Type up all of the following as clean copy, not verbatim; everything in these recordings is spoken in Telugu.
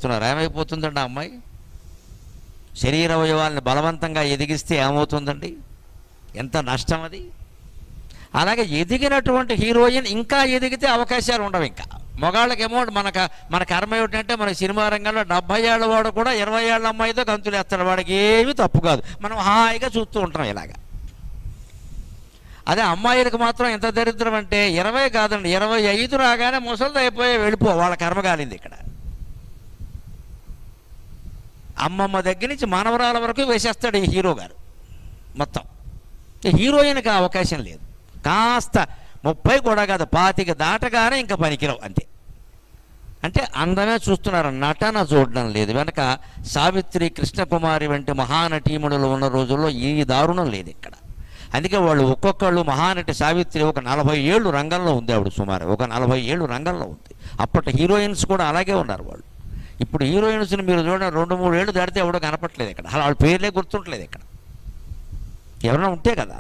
చెప్తున్నారు. ఏమైపోతుందండి ఆ అమ్మాయి? శరీర అవయవాల్ని బలవంతంగా ఎదిగిస్తే ఏమవుతుందండి? ఎంత నష్టం అది. అలాగే ఎదిగినటువంటి హీరోయిన్ ఇంకా ఎదిగితే అవకాశాలు ఉండవు. ఇంకా మగాళ్ళకేమో మన కర్మ ఏమిటంటే మన సినిమా రంగంలో 70 ఏళ్ళ వాడు కూడా 20 ఏళ్ళ అమ్మాయితో గంతులు వేస్తాడు. వాడికి ఏమీ తప్పు కాదు, మనం హాయిగా చూస్తూ ఉంటాం ఇలాగా. అదే అమ్మాయిలకు మాత్రం ఎంత దరిద్రం అంటే 20 కాదండి, 25 రాగానే ముసలిది అయిపోయి వెళ్ళిపో, వాళ్ళ కర్మ కాలింది. ఇక్కడ అమ్మమ్మ దగ్గర నుంచి మనవరాల వరకు వేసేస్తాడు ఈ హీరో గారు మొత్తం. హీరోయిన్కి అవకాశం లేదు. కాస్త 30 కూడా కాదు, 25 దాటగానే ఇంకా పనికిరావు అంతే. అంటే అందమే చూస్తున్నారు, నటన చూడడం లేదు. వెనక సావిత్రి, కృష్ణకుమారి వంటి మహానటీమణులు ఉన్న రోజుల్లో ఈ దారుణం లేదు ఇక్కడ. అందుకే వాళ్ళు ఒక్కొక్కళ్ళు, మహానటి సావిత్రి ఒక 40 ఏళ్ళు రంగంలో ఉంది, ఆవిడ సుమారు ఒక 40 ఏళ్ళు రంగంలో ఉంది. అప్పటి హీరోయిన్స్ కూడా అలాగే ఉన్నారు వాళ్ళు. ఇప్పుడు హీరోయిన్స్ని మీరు చూడండి, 2-3 ఏళ్ళు దాటితే ఎవడో కనపట్లేదు ఇక్కడ, అలా వాళ్ళ పేర్లే గుర్తుంటలేదు ఇక్కడ. ఎవరైనా ఉంటే కదా.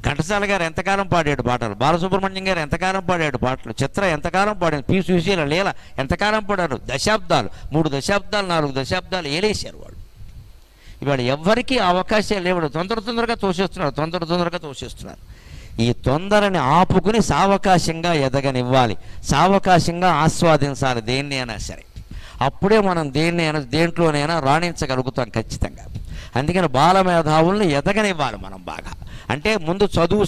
ఘంటసాల గారు ఎంతకాలం పాడాడు పాటలు, బాలసుబ్రహ్మణ్యం గారు ఎంతకాలం పాడాడు పాటలు, చిత్ర ఎంతకాలం పాడాడు, పి సుశీల, లీల ఎంతకాలం పాడారు, దశాబ్దాలు, 3 దశాబ్దాలు 4 దశాబ్దాలు ఏలేశారు వాళ్ళు. ఇవాళ ఎవ్వరికీ అవకాశాలు లేవు, తొందరగా తోసేస్తున్నారు. ఈ తొందరని ఆపుకుని సావకాశంగా ఎదగనివ్వాలి, సావకాశంగా ఆస్వాదించాలి దేన్ని అయినా సరే. అప్పుడే మనం దేంట్లోనైనా రాణించగలుగుతాం ఖచ్చితంగా. అందుకని బాలమేధావుల్ని ఎదగనివ్వాలి మనం బాగా. అంటే ముందు చదువు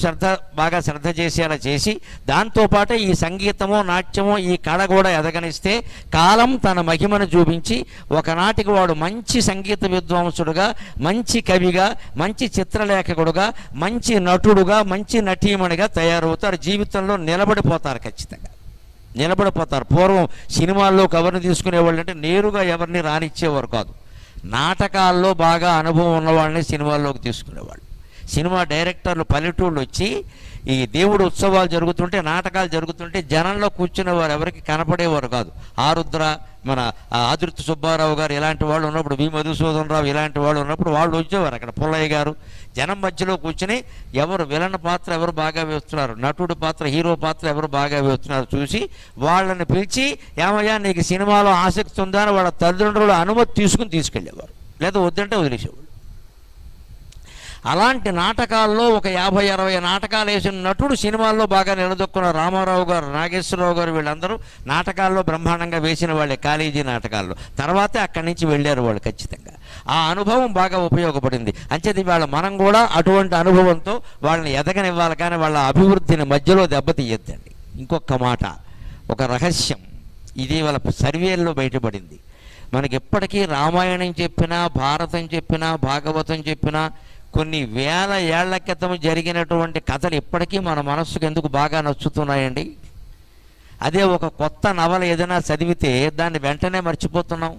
బాగా శ్రద్ధ చేసేలా చేసి, దాంతోపాటే ఈ సంగీతమో నాట్యమో ఈ కళ కూడా ఎదగనిస్తే కాలం తన మహిమను చూపించి ఒకనాటికి వాడు మంచి సంగీత విద్వాంసుడుగా, మంచి కవిగా, మంచి చిత్రలేఖకుడుగా, మంచి నటుడుగా, మంచి నటీమణిగా తయారవుతారు. జీవితంలో నిలబడిపోతారు, ఖచ్చితంగా నిలబడిపోతారు. పూర్వం సినిమాల్లో కవర్ని తీసుకునేవాళ్ళు అంటే నేరుగా ఎవరిని రానిచ్చేవారు కాదు. నాటకాల్లో బాగా అనుభవం ఉన్నవాళ్ళని సినిమాల్లోకి తీసుకునేవాళ్ళు. సినిమా డైరెక్టర్లు పల్లెటూళ్ళు వచ్చి ఈ దేవుడు ఉత్సవాలు జరుగుతుంటే, నాటకాలు జరుగుతుంటే జనంలో కూర్చునేవారు, ఎవరికి కనపడేవారు కాదు. ఆరుద్ర, మన ఆదుర్తి సుబ్బారావు గారు ఇలాంటి వాళ్ళు ఉన్నప్పుడు, వి మధుసూదన్ రావు ఇలాంటి వాళ్ళు ఉన్నప్పుడు వాళ్ళు వచ్చేవారు. అక్కడ పుల్లయ్య గారు జనం మధ్యలో కూర్చుని ఎవరు విలన్ పాత్ర ఎవరు బాగా వేస్తున్నారు, నటుడు పాత్ర, హీరో పాత్ర ఎవరు బాగా వేస్తున్నారు చూసి వాళ్ళని పిలిచి, ఏమయ్యా నీకు సినిమాలో ఆసక్తి ఉందా అని వాళ్ళ తల్లిదండ్రులు అనుమతి తీసుకెళ్ళేవారు, లేదా వద్దంటే వదిలేసేవాళ్ళు. అలాంటి నాటకాల్లో ఒక 50-60 నాటకాలు వేసిన నటుడు సినిమాల్లో బాగా నిలదొక్కున్న రామారావు గారు, నాగేశ్వరరావు గారు వీళ్ళందరూ నాటకాల్లో బ్రహ్మాండంగా వేసిన వాళ్ళే, కాలేజీ నాటకాల్లో. తర్వాతే అక్కడి నుంచి వెళ్ళారు వాళ్ళు ఖచ్చితంగా. ఆ అనుభవం బాగా ఉపయోగపడింది. అంచేది వాళ్ళ మనం కూడా అటువంటి అనుభవంతో వాళ్ళని ఎదగనివ్వాలి, కానీ వాళ్ళ అభివృద్ధిని మధ్యలో దెబ్బతీయద్దండి. ఇంకొక మాట, ఒక రహస్యం, ఇది వాళ్ళ సర్వేల్లో బయటపడింది. మనకి ఎప్పటికీ రామాయణం చెప్పినా, భారతం చెప్పినా, భాగవతం చెప్పినా, కొన్ని వేల ఏళ్ల క్రితం జరిగినటువంటి కథలు ఇప్పటికీ మన మనస్సుకు ఎందుకు బాగా నచ్చుతున్నాయండి? అదే ఒక కొత్త నవల ఏదైనా చదివితే దాన్ని వెంటనే మర్చిపోతున్నాం.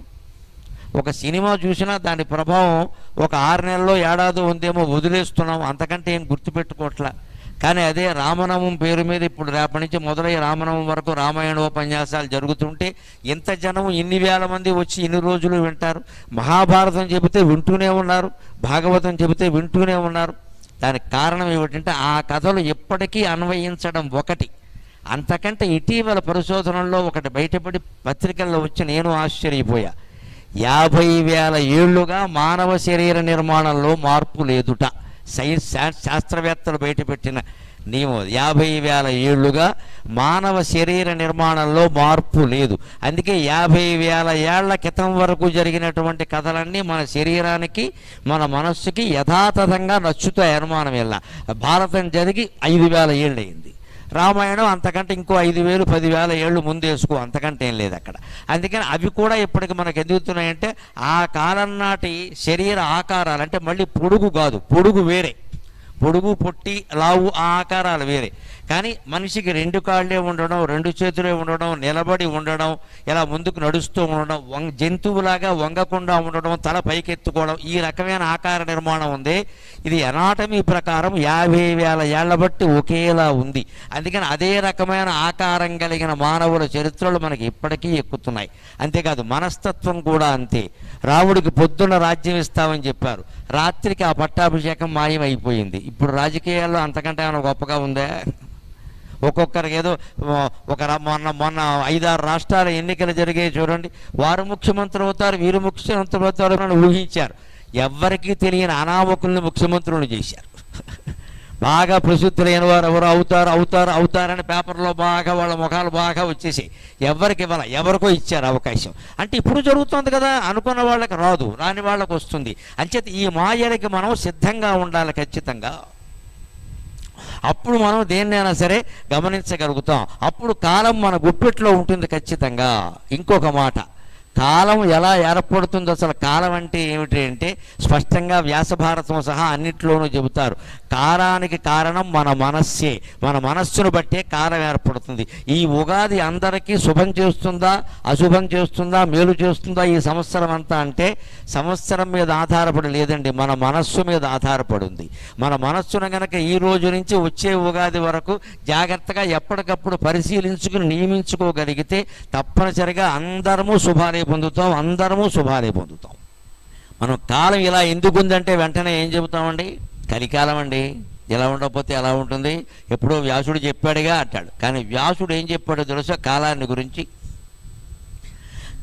ఒక సినిమా చూసినా దాని ప్రభావం ఒక 6 నెలల్లో ఏడాది ఉందేమో వదిలేస్తున్నాం, అంతకంటే ఏం గుర్తుపెట్టుకోవట్లా. కానీ అదే రామనామం పేరు మీద ఇప్పుడు రేపటి నుంచి మొదలై రామనామం వరకు రామాయణోపన్యాసాలు జరుగుతుంటే ఇంత జనం, ఇన్ని వేల మంది వచ్చి ఇన్ని రోజులు వింటారు. మహాభారతం చెబితే వింటూనే ఉన్నారు, భాగవతం చెబితే వింటూనే ఉన్నారు. దానికి కారణం ఏమిటంటే ఆ కథలు ఎప్పటికీ అన్వయించడం ఒకటి. అంతకంటే ఇటీవల పరిశోధనల్లో ఒకటి బయటపడి పత్రికల్లో వచ్చి నేను ఆశ్చర్యపోయా. 50,000 ఏళ్లుగా మానవ శరీర నిర్మాణంలో మార్పు లేదుట. సైన్స్ శాస్త్రవేత్తలు బయటపెట్టిన నియమం. 50,000 ఏళ్లుగా మానవ శరీర నిర్మాణంలో మార్పు లేదు. అందుకే 50,000 ఏళ్ల క్రితం వరకు జరిగినటువంటి కథలన్నీ మన శరీరానికి, మన మనస్సుకి యథాతథంగా నచ్చుతాయి, అనుమానం ఇలా. భారతం జరిగి 5,000 ఏళ్ళు అయింది, రామాయణం అంతకంటే ఇంకో 5,000 10,000 ఏళ్ళు ముందేసుకో, అంతకంటే ఏం లేదు అక్కడ. అందుకని అవి కూడా ఇప్పటికి మనకు ఎదుగుతున్నాయంటే ఆ కాలం నాటి శరీర ఆకారాలు, అంటే మళ్ళీ పొడుగు కాదు, పొడుగు వేరే, పొడుగు పొట్టి లావు ఆ ఆకారాలు వేరే. కానీ మనిషికి 2 కాళ్ళే ఉండడం, 2 చేతులే ఉండడం, నిలబడి ఉండడం, ఇలా ముందుకు నడుస్తూ ఉండడం, జంతువులాగా వంగకుండా ఉండడం, తల పైకెత్తుకోవడం, ఈ రకమైన ఆకార నిర్మాణం ఉంది. ఇది ఎనాటమీ ప్రకారం 50,000 ఏళ్ల బట్టి ఒకేలా ఉంది. అందుకని అదే రకమైన ఆకారం కలిగిన మానవుల చరిత్రలు మనకి ఇప్పటికీ ఎక్కుతున్నాయి. అంతేకాదు మనస్తత్వం కూడా అంతే. రాముడికి పొద్దున్న రాజ్యం ఇస్తామని చెప్పారు, రాత్రికి ఆ పట్టాభిషేకం మాయమైపోయింది. ఇప్పుడు రాజకీయాల్లో అంతకంటే ఏమైనా గొప్పగా ఉందా? ఒక్కొక్కరికి ఏదో మొన్న మొన్న 5-6 రాష్ట్రాల ఎన్నికలు జరిగాయి చూడండి. వారు ముఖ్యమంత్రులు అవుతారు, వీరు ముఖ్యమంత్రులు అవుతారు అని ఊహించారు. ఎవ్వరికీ తెలియని అనామకుల్ని ముఖ్యమంత్రులను చేశారు. బాగా ప్రసిద్ధులైన వారు ఎవరు అవుతారని పేపర్లో బాగా వాళ్ళ ముఖాలు బాగా వచ్చేసి ఎవరికి ఇవ్వాల, ఎవరికో ఇచ్చారు అవకాశం. అంటే ఇప్పుడు జరుగుతుంది కదా, అనుకున్న వాళ్ళకి రాదు, రాని వాళ్ళకి వస్తుంది. అంచేత ఈ మాయలకి మనం సిద్ధంగా ఉండాలి ఖచ్చితంగా. అప్పుడు మనం దేన్నైనా సరే గమనించగలుగుతాం. అప్పుడు కాలం మన గుప్పెట్లో ఉంటుంది ఖచ్చితంగా. ఇంకొక మాట, కాలం ఎలా ఏర్పడుతుందో, అసలు కాలం అంటే ఏమిటి అంటే స్పష్టంగా వ్యాసభారతం సహా అన్నిట్లోనూ చెబుతారు. కాలానికి కారణం మన మనస్సే. మన మనస్సును బట్టే కాలం ఏర్పడుతుంది. ఈ ఉగాది అందరికీ శుభం చేస్తుందా, అశుభం చేస్తుందా, మేలు చేస్తుందా ఈ సంవత్సరం అంతా అంటే సంవత్సరం మీద ఆధారపడి లేదండి, మన మనస్సు మీద ఆధారపడి ఉంది. మన మనస్సును గనక ఈ రోజు నుంచి వచ్చే ఉగాది వరకు జాగ్రత్తగా ఎప్పటికప్పుడు పరిశీలించుకుని నియమించుకోగలిగితే తప్పనిసరిగా అందరము శుభాలే పొందుతాం, అందరము శుభాలే పొందుతాం. మనం కాలం ఇలా ఎందుకు ఉందంటే వెంటనే ఏం చెబుతామండి, కలికాలం అండి, ఇలా ఉండకపోతే ఎలా ఉంటుంది, ఎప్పుడో వ్యాసుడు చెప్పాడుగా అంటాడు. కానీ వ్యాసుడు ఏం చెప్పాడో తెలుసా కాలాన్ని గురించి?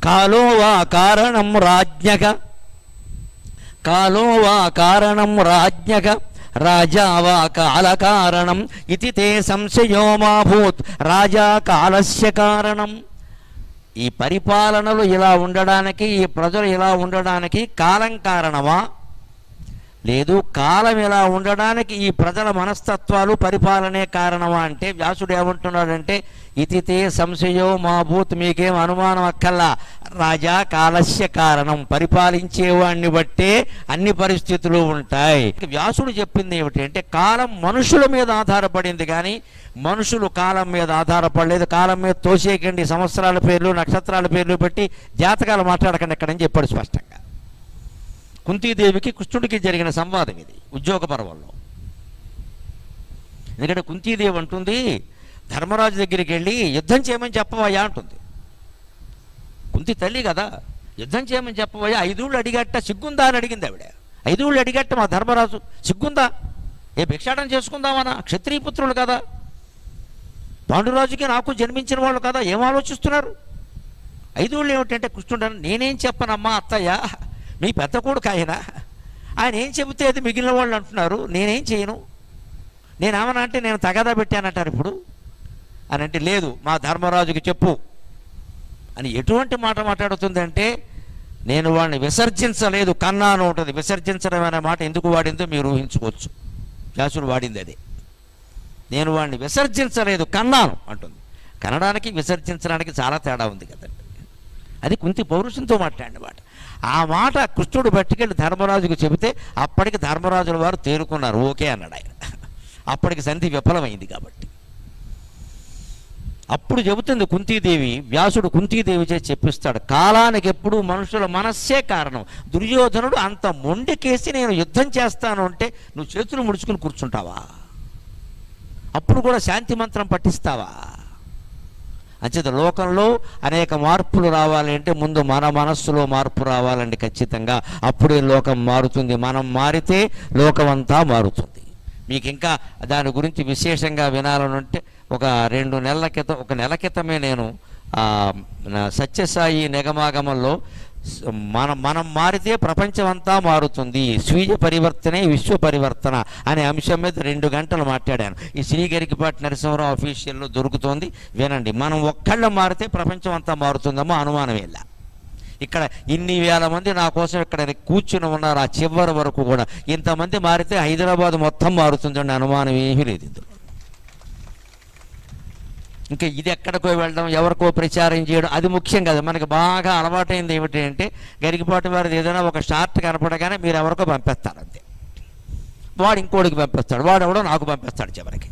కాలో వా కారణం రాజ్ఞక, కాలో వా కారణం రాజ్ఞక, రాజా వా కాల కారణం ఇతి తే సంశయో మా భూత్ రాజా కాలస్య కారణం. ఈ పరిపాలనలు ఇలా ఉండడానికి, ఈ ప్రజలు ఇలా ఉండడానికి కాలం కారణమా, లేదు కాలం ఇలా ఉండడానికి ఈ ప్రజల మనస్తత్వాలు పరిపాలనే కారణమా అంటే వ్యాసుడు ఏమంటున్నాడంటే ఇతితే సంశయో మా భూత్, మీకేం అనుమానం అక్కల్లా, రాజా కాలస్య కారణం, పరిపాలించేవాడిని బట్టే అన్ని పరిస్థితులు ఉంటాయి. వ్యాసుడు చెప్పింది ఏమిటి అంటే కాలం మనుషుల మీద ఆధారపడింది కానీ మనుషులు కాలం మీద ఆధారపడలేదు. కాలం మీద తోసేయకండి, సంవత్సరాల పేర్లు నక్షత్రాల పేర్లు పెట్టి జాతకాలు మాట్లాడకండి ఎక్కడని చెప్పాడు స్పష్టంగా. కుంతీదేవికి కృష్ణుడికి జరిగిన సంవాదం ఇది ఉద్యోగ పర్వంలో. ఎందుకంటే కుంతీదేవి అంటుంది ధర్మరాజు దగ్గరికి వెళ్ళి యుద్ధం చేయమని చెప్పవయ్యా అంటుంది. కుంతి తల్లి కదా, యుద్ధం చేయమని చెప్పవయ్యా, 5 ఊళ్ళు అడిగట్ట, సిగ్గుందా అని అడిగింది ఆవిడ. 5 ఊళ్ళు అడిగట్ట మా ధర్మరాజు, సిగ్గుందా, ఏ భిక్షాటం చేసుకుందామన్నా, క్షత్రియపుత్రులు కదా, పాండురాజుకి నాకు జన్మించిన వాళ్ళు కదా, ఏం ఆలోచిస్తున్నారు, 5 ఊళ్ళు ఏమిటంటే కృష్ణుడు నేనేం చెప్పనమ్మా అత్తయ్య, మీ పెద్ద కొడుకు ఆయన ఏం చెబితే అది మిగిలిన వాళ్ళు అంటున్నారు, నేనేం చేయను, నేనేమన్నా అంటే నేను తగాదా పెట్టానంటారు ఇప్పుడు అని అంటే లేదు మా ధర్మరాజుకి చెప్పు అని ఎటువంటి మాట మాట్లాడుతుందంటే నేను వాడిని విసర్జించలేదు, కన్నాను ఉంటుంది. విసర్జించడం అనే మాట ఎందుకు వాడిందో మీరు ఊహించుకోవచ్చు. వ్యాసుడు వాడింది అదే, నేను వాడిని విసర్జించలేదు కన్నాను అంటుంది. కనడానికి విసర్జించడానికి చాలా తేడా ఉంది కదండి. అది కుంతి పౌరుషంతో మాట్లాడిన మాట. ఆ మాట కృష్ణుడు పట్టుకెళ్ళి ధర్మరాజుకు చెబితే అప్పటికి ధర్మరాజుల వారు తేరుకున్నారు, ఓకే అన్నాడు ఆయన. అప్పటికి సంధి విఫలమైంది కాబట్టి. అప్పుడు చెబుతుంది కుంతీదేవి, వ్యాసుడు కుంతీదేవి చేసి చెప్పిస్తాడు కాలానికి ఎప్పుడు మనుషుల మనస్సే కారణం. దుర్యోధనుడు అంత మొండికేసి నేను యుద్ధం చేస్తాను అంటే నువ్వు చేతులు ముడుచుకుని కూర్చుంటావా? అప్పుడు కూడా శాంతి మంత్రం పఠిస్తావా? అంచేత లోకంలో అనేక మార్పులు రావాలి అంటే ముందు మన మనస్సులో మార్పు రావాలండి ఖచ్చితంగా. అప్పుడే లోకం మారుతుంది. మనం మారితే లోకమంతా మారుతుంది. మీకు ఇంకా దాని గురించి విశేషంగా వినాలనుంటే ఒక 2 నెలల క్రితం, ఒక నెల క్రితమే నేను సత్యసాయి నిగమాగమంలో మనం మారితే ప్రపంచం అంతా మారుతుంది, స్వీయ పరివర్తనే విశ్వ పరివర్తన అనే అంశం మీద 2 గంటలు మాట్లాడాను. ఈ శ్రీగరికపాటి నరసింహరావు అఫీషియల్లో దొరుకుతోంది, వినండి. మనం ఒక్కళ్ళ మారితే ప్రపంచం అంతా మారుతుందమ్మో అనుమానం ఇలా. ఇక్కడ ఇన్ని వేల మంది నా కోసం ఇక్కడ కూర్చుని ఉన్నారు, ఆ చివరి వరకు కూడా ఇంతమంది మారితే హైదరాబాద్ మొత్తం మారుతుందండి, అనుమానం ఏమీ లేదు ఇందులో. ఇంకా ఇది ఎక్కడికో వెళ్ళడం, ఎవరికో ప్రచారం చేయడం అది ముఖ్యం కాదు. మనకి బాగా అలవాటైంది ఏమిటి అంటే గరికపాటి వారిది ఏదైనా ఒక షార్ట్ కనపడగానే మీరు ఎవరికో పంపిస్తారు అంతే. వాడు ఇంకోటికి పంపిస్తాడు, వాడు ఎవడో నాకు పంపిస్తాడు చివరికి.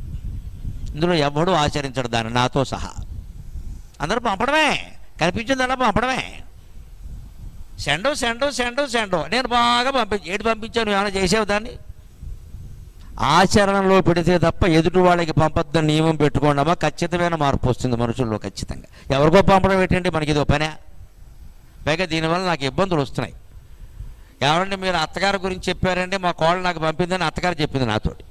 ఇందులో ఎవడూ ఆచరించడు దాన్ని, నాతో సహా. అందరూ పంపడమే, కనిపించిందల్లా పంపడమే. సెండో సెండో సెండో సెండో నేను బాగా ఏడు పంపించాను, ఏమైనా చేసావు దాన్ని? ఆచరణలో పెడితే తప్ప ఎదుటి వాళ్ళకి పంపొద్దని నియమం పెట్టుకోండమా, ఖచ్చితమైన మార్పు వస్తుంది మనుషుల్లో ఖచ్చితంగా. ఎవరికో పంపడం ఏంటంటే మనకి ఇదో పనే. పైగా దీనివల్ల నాకు ఇబ్బందులు వస్తున్నాయి. ఎవరంటే మీరు అత్తగారి గురించి చెప్పారంటే మా కోళ్ళు నాకు పంపిందని అత్తగారు చెప్పింది నాతోటి.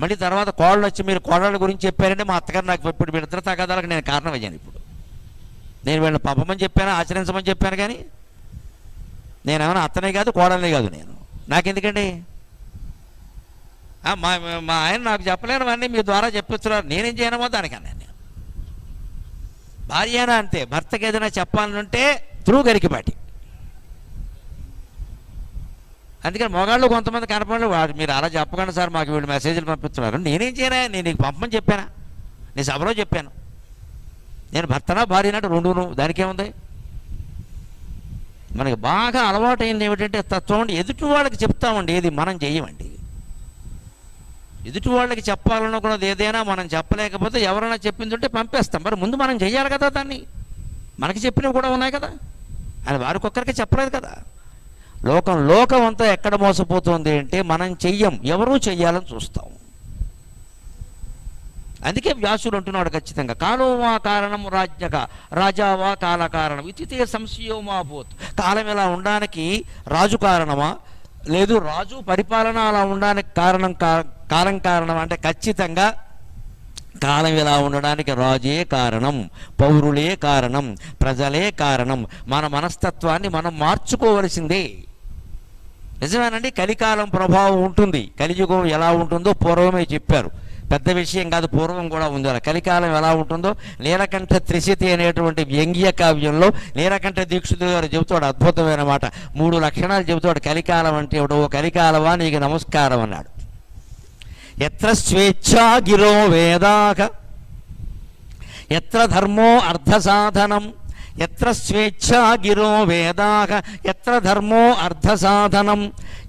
మళ్ళీ తర్వాత కోడలు వచ్చి మీరు కోడళ్ళ గురించి చెప్పారంటే మా అత్తగారు నాకు ఇప్పుడు ఇద్దరు తగాదాలకు నేను కారణం అయ్యాను. ఇప్పుడు నేను వీళ్ళని పంపమని చెప్పాను, ఆచరించమని చెప్పాను, కానీ నేనేమైనా అత్తనే కాదు కోడలనే కాదు. నేను నాకెందుకండి? మా మా ఆయన నాకు చెప్పలేనివన్నీ మీ ద్వారా చెప్తున్నారు, నేనేం చేయనమో దానికన్నా. నేను భార్య అయినా అంతే, భర్తకి ఏదైనా చెప్పాలంటే త్రూ గరికిపాటి. అందుకని మొగాళ్ళు కొంతమంది కనపడి మీరు అలా చెప్పకండి సార్, మాకు వీళ్ళు మెసేజ్లు పంపిస్తున్నారు. నేనేం చేయనా? నేను నీకు పంపమని చెప్పానా? నేను సభలో చెప్పాను. నేను భర్తనా భార్యనట్టు రెండును, దానికేముంది? మనకి బాగా అలవాటు అయింది ఏమిటంటే తత్వం ఎదుటి వాళ్ళకి చెప్తామండి, ఏది మనం చెయ్యమండి. ఎదుటి వాళ్ళకి చెప్పాలనుకున్నది ఏదైనా మనం చెప్పలేకపోతే ఎవరైనా చెప్పింది ఉంటే పంపేస్తాం. మరి ముందు మనం చెయ్యాలి కదా దాన్ని. మనకి చెప్పినవి కూడా ఉన్నాయి కదా, అని వారికొక్కరికి చెప్పలేదు కదా. లోకం అంతా ఎక్కడ మోసపోతుంది అంటే మనం చెయ్యం, ఎవరూ చెయ్యాలని చూస్తాం. అందుకే వ్యాసుడు అంటున్నాడు ఖచ్చితంగా, కాలో వా కారణం రాజ్యక రాజావా కాల కారణం ఇతితే సంశయో మా భూత్. కాలం ఇలా ఉండడానికి రాజు కారణమా, లేదు రాజు పరిపాలన అలా ఉండడానికి కాలం కారణం అంటే ఖచ్చితంగా కాలం ఇలా ఉండడానికి రాజే కారణం, పౌరులే కారణం, ప్రజలే కారణం. మన మనస్తత్వాన్ని మనం మార్చుకోవలసిందే. నిజమేనండి, కలికాలం ప్రభావం ఉంటుంది. కలియుగం ఎలా ఉంటుందో పూర్వమే చెప్పారు, పెద్ద విషయం కాదు, పూర్వం కూడా ఉంది. అలా కలికాలం ఎలా ఉంటుందో నీలకంఠ త్రిశతి అనేటువంటి వ్యంగ్య కావ్యంలో నీలకంఠ దీక్షితులు గారు చెబుతాడు అద్భుతమైన మాట. 3 లక్షణాలు చెబుతాడు కలికాలం అంటే ఏమిటో. కలికాలమా నీకు నమస్కారం అన్నాడు. ఎత్ర స్వేచ్ఛా గిరో వేదాక ఎత్ర ధర్మో అర్థసాధనం, ఎత్ర స్వేచ్ఛా గిరో వేదాక ఎత్ర ధర్మో అర్థసాధనం,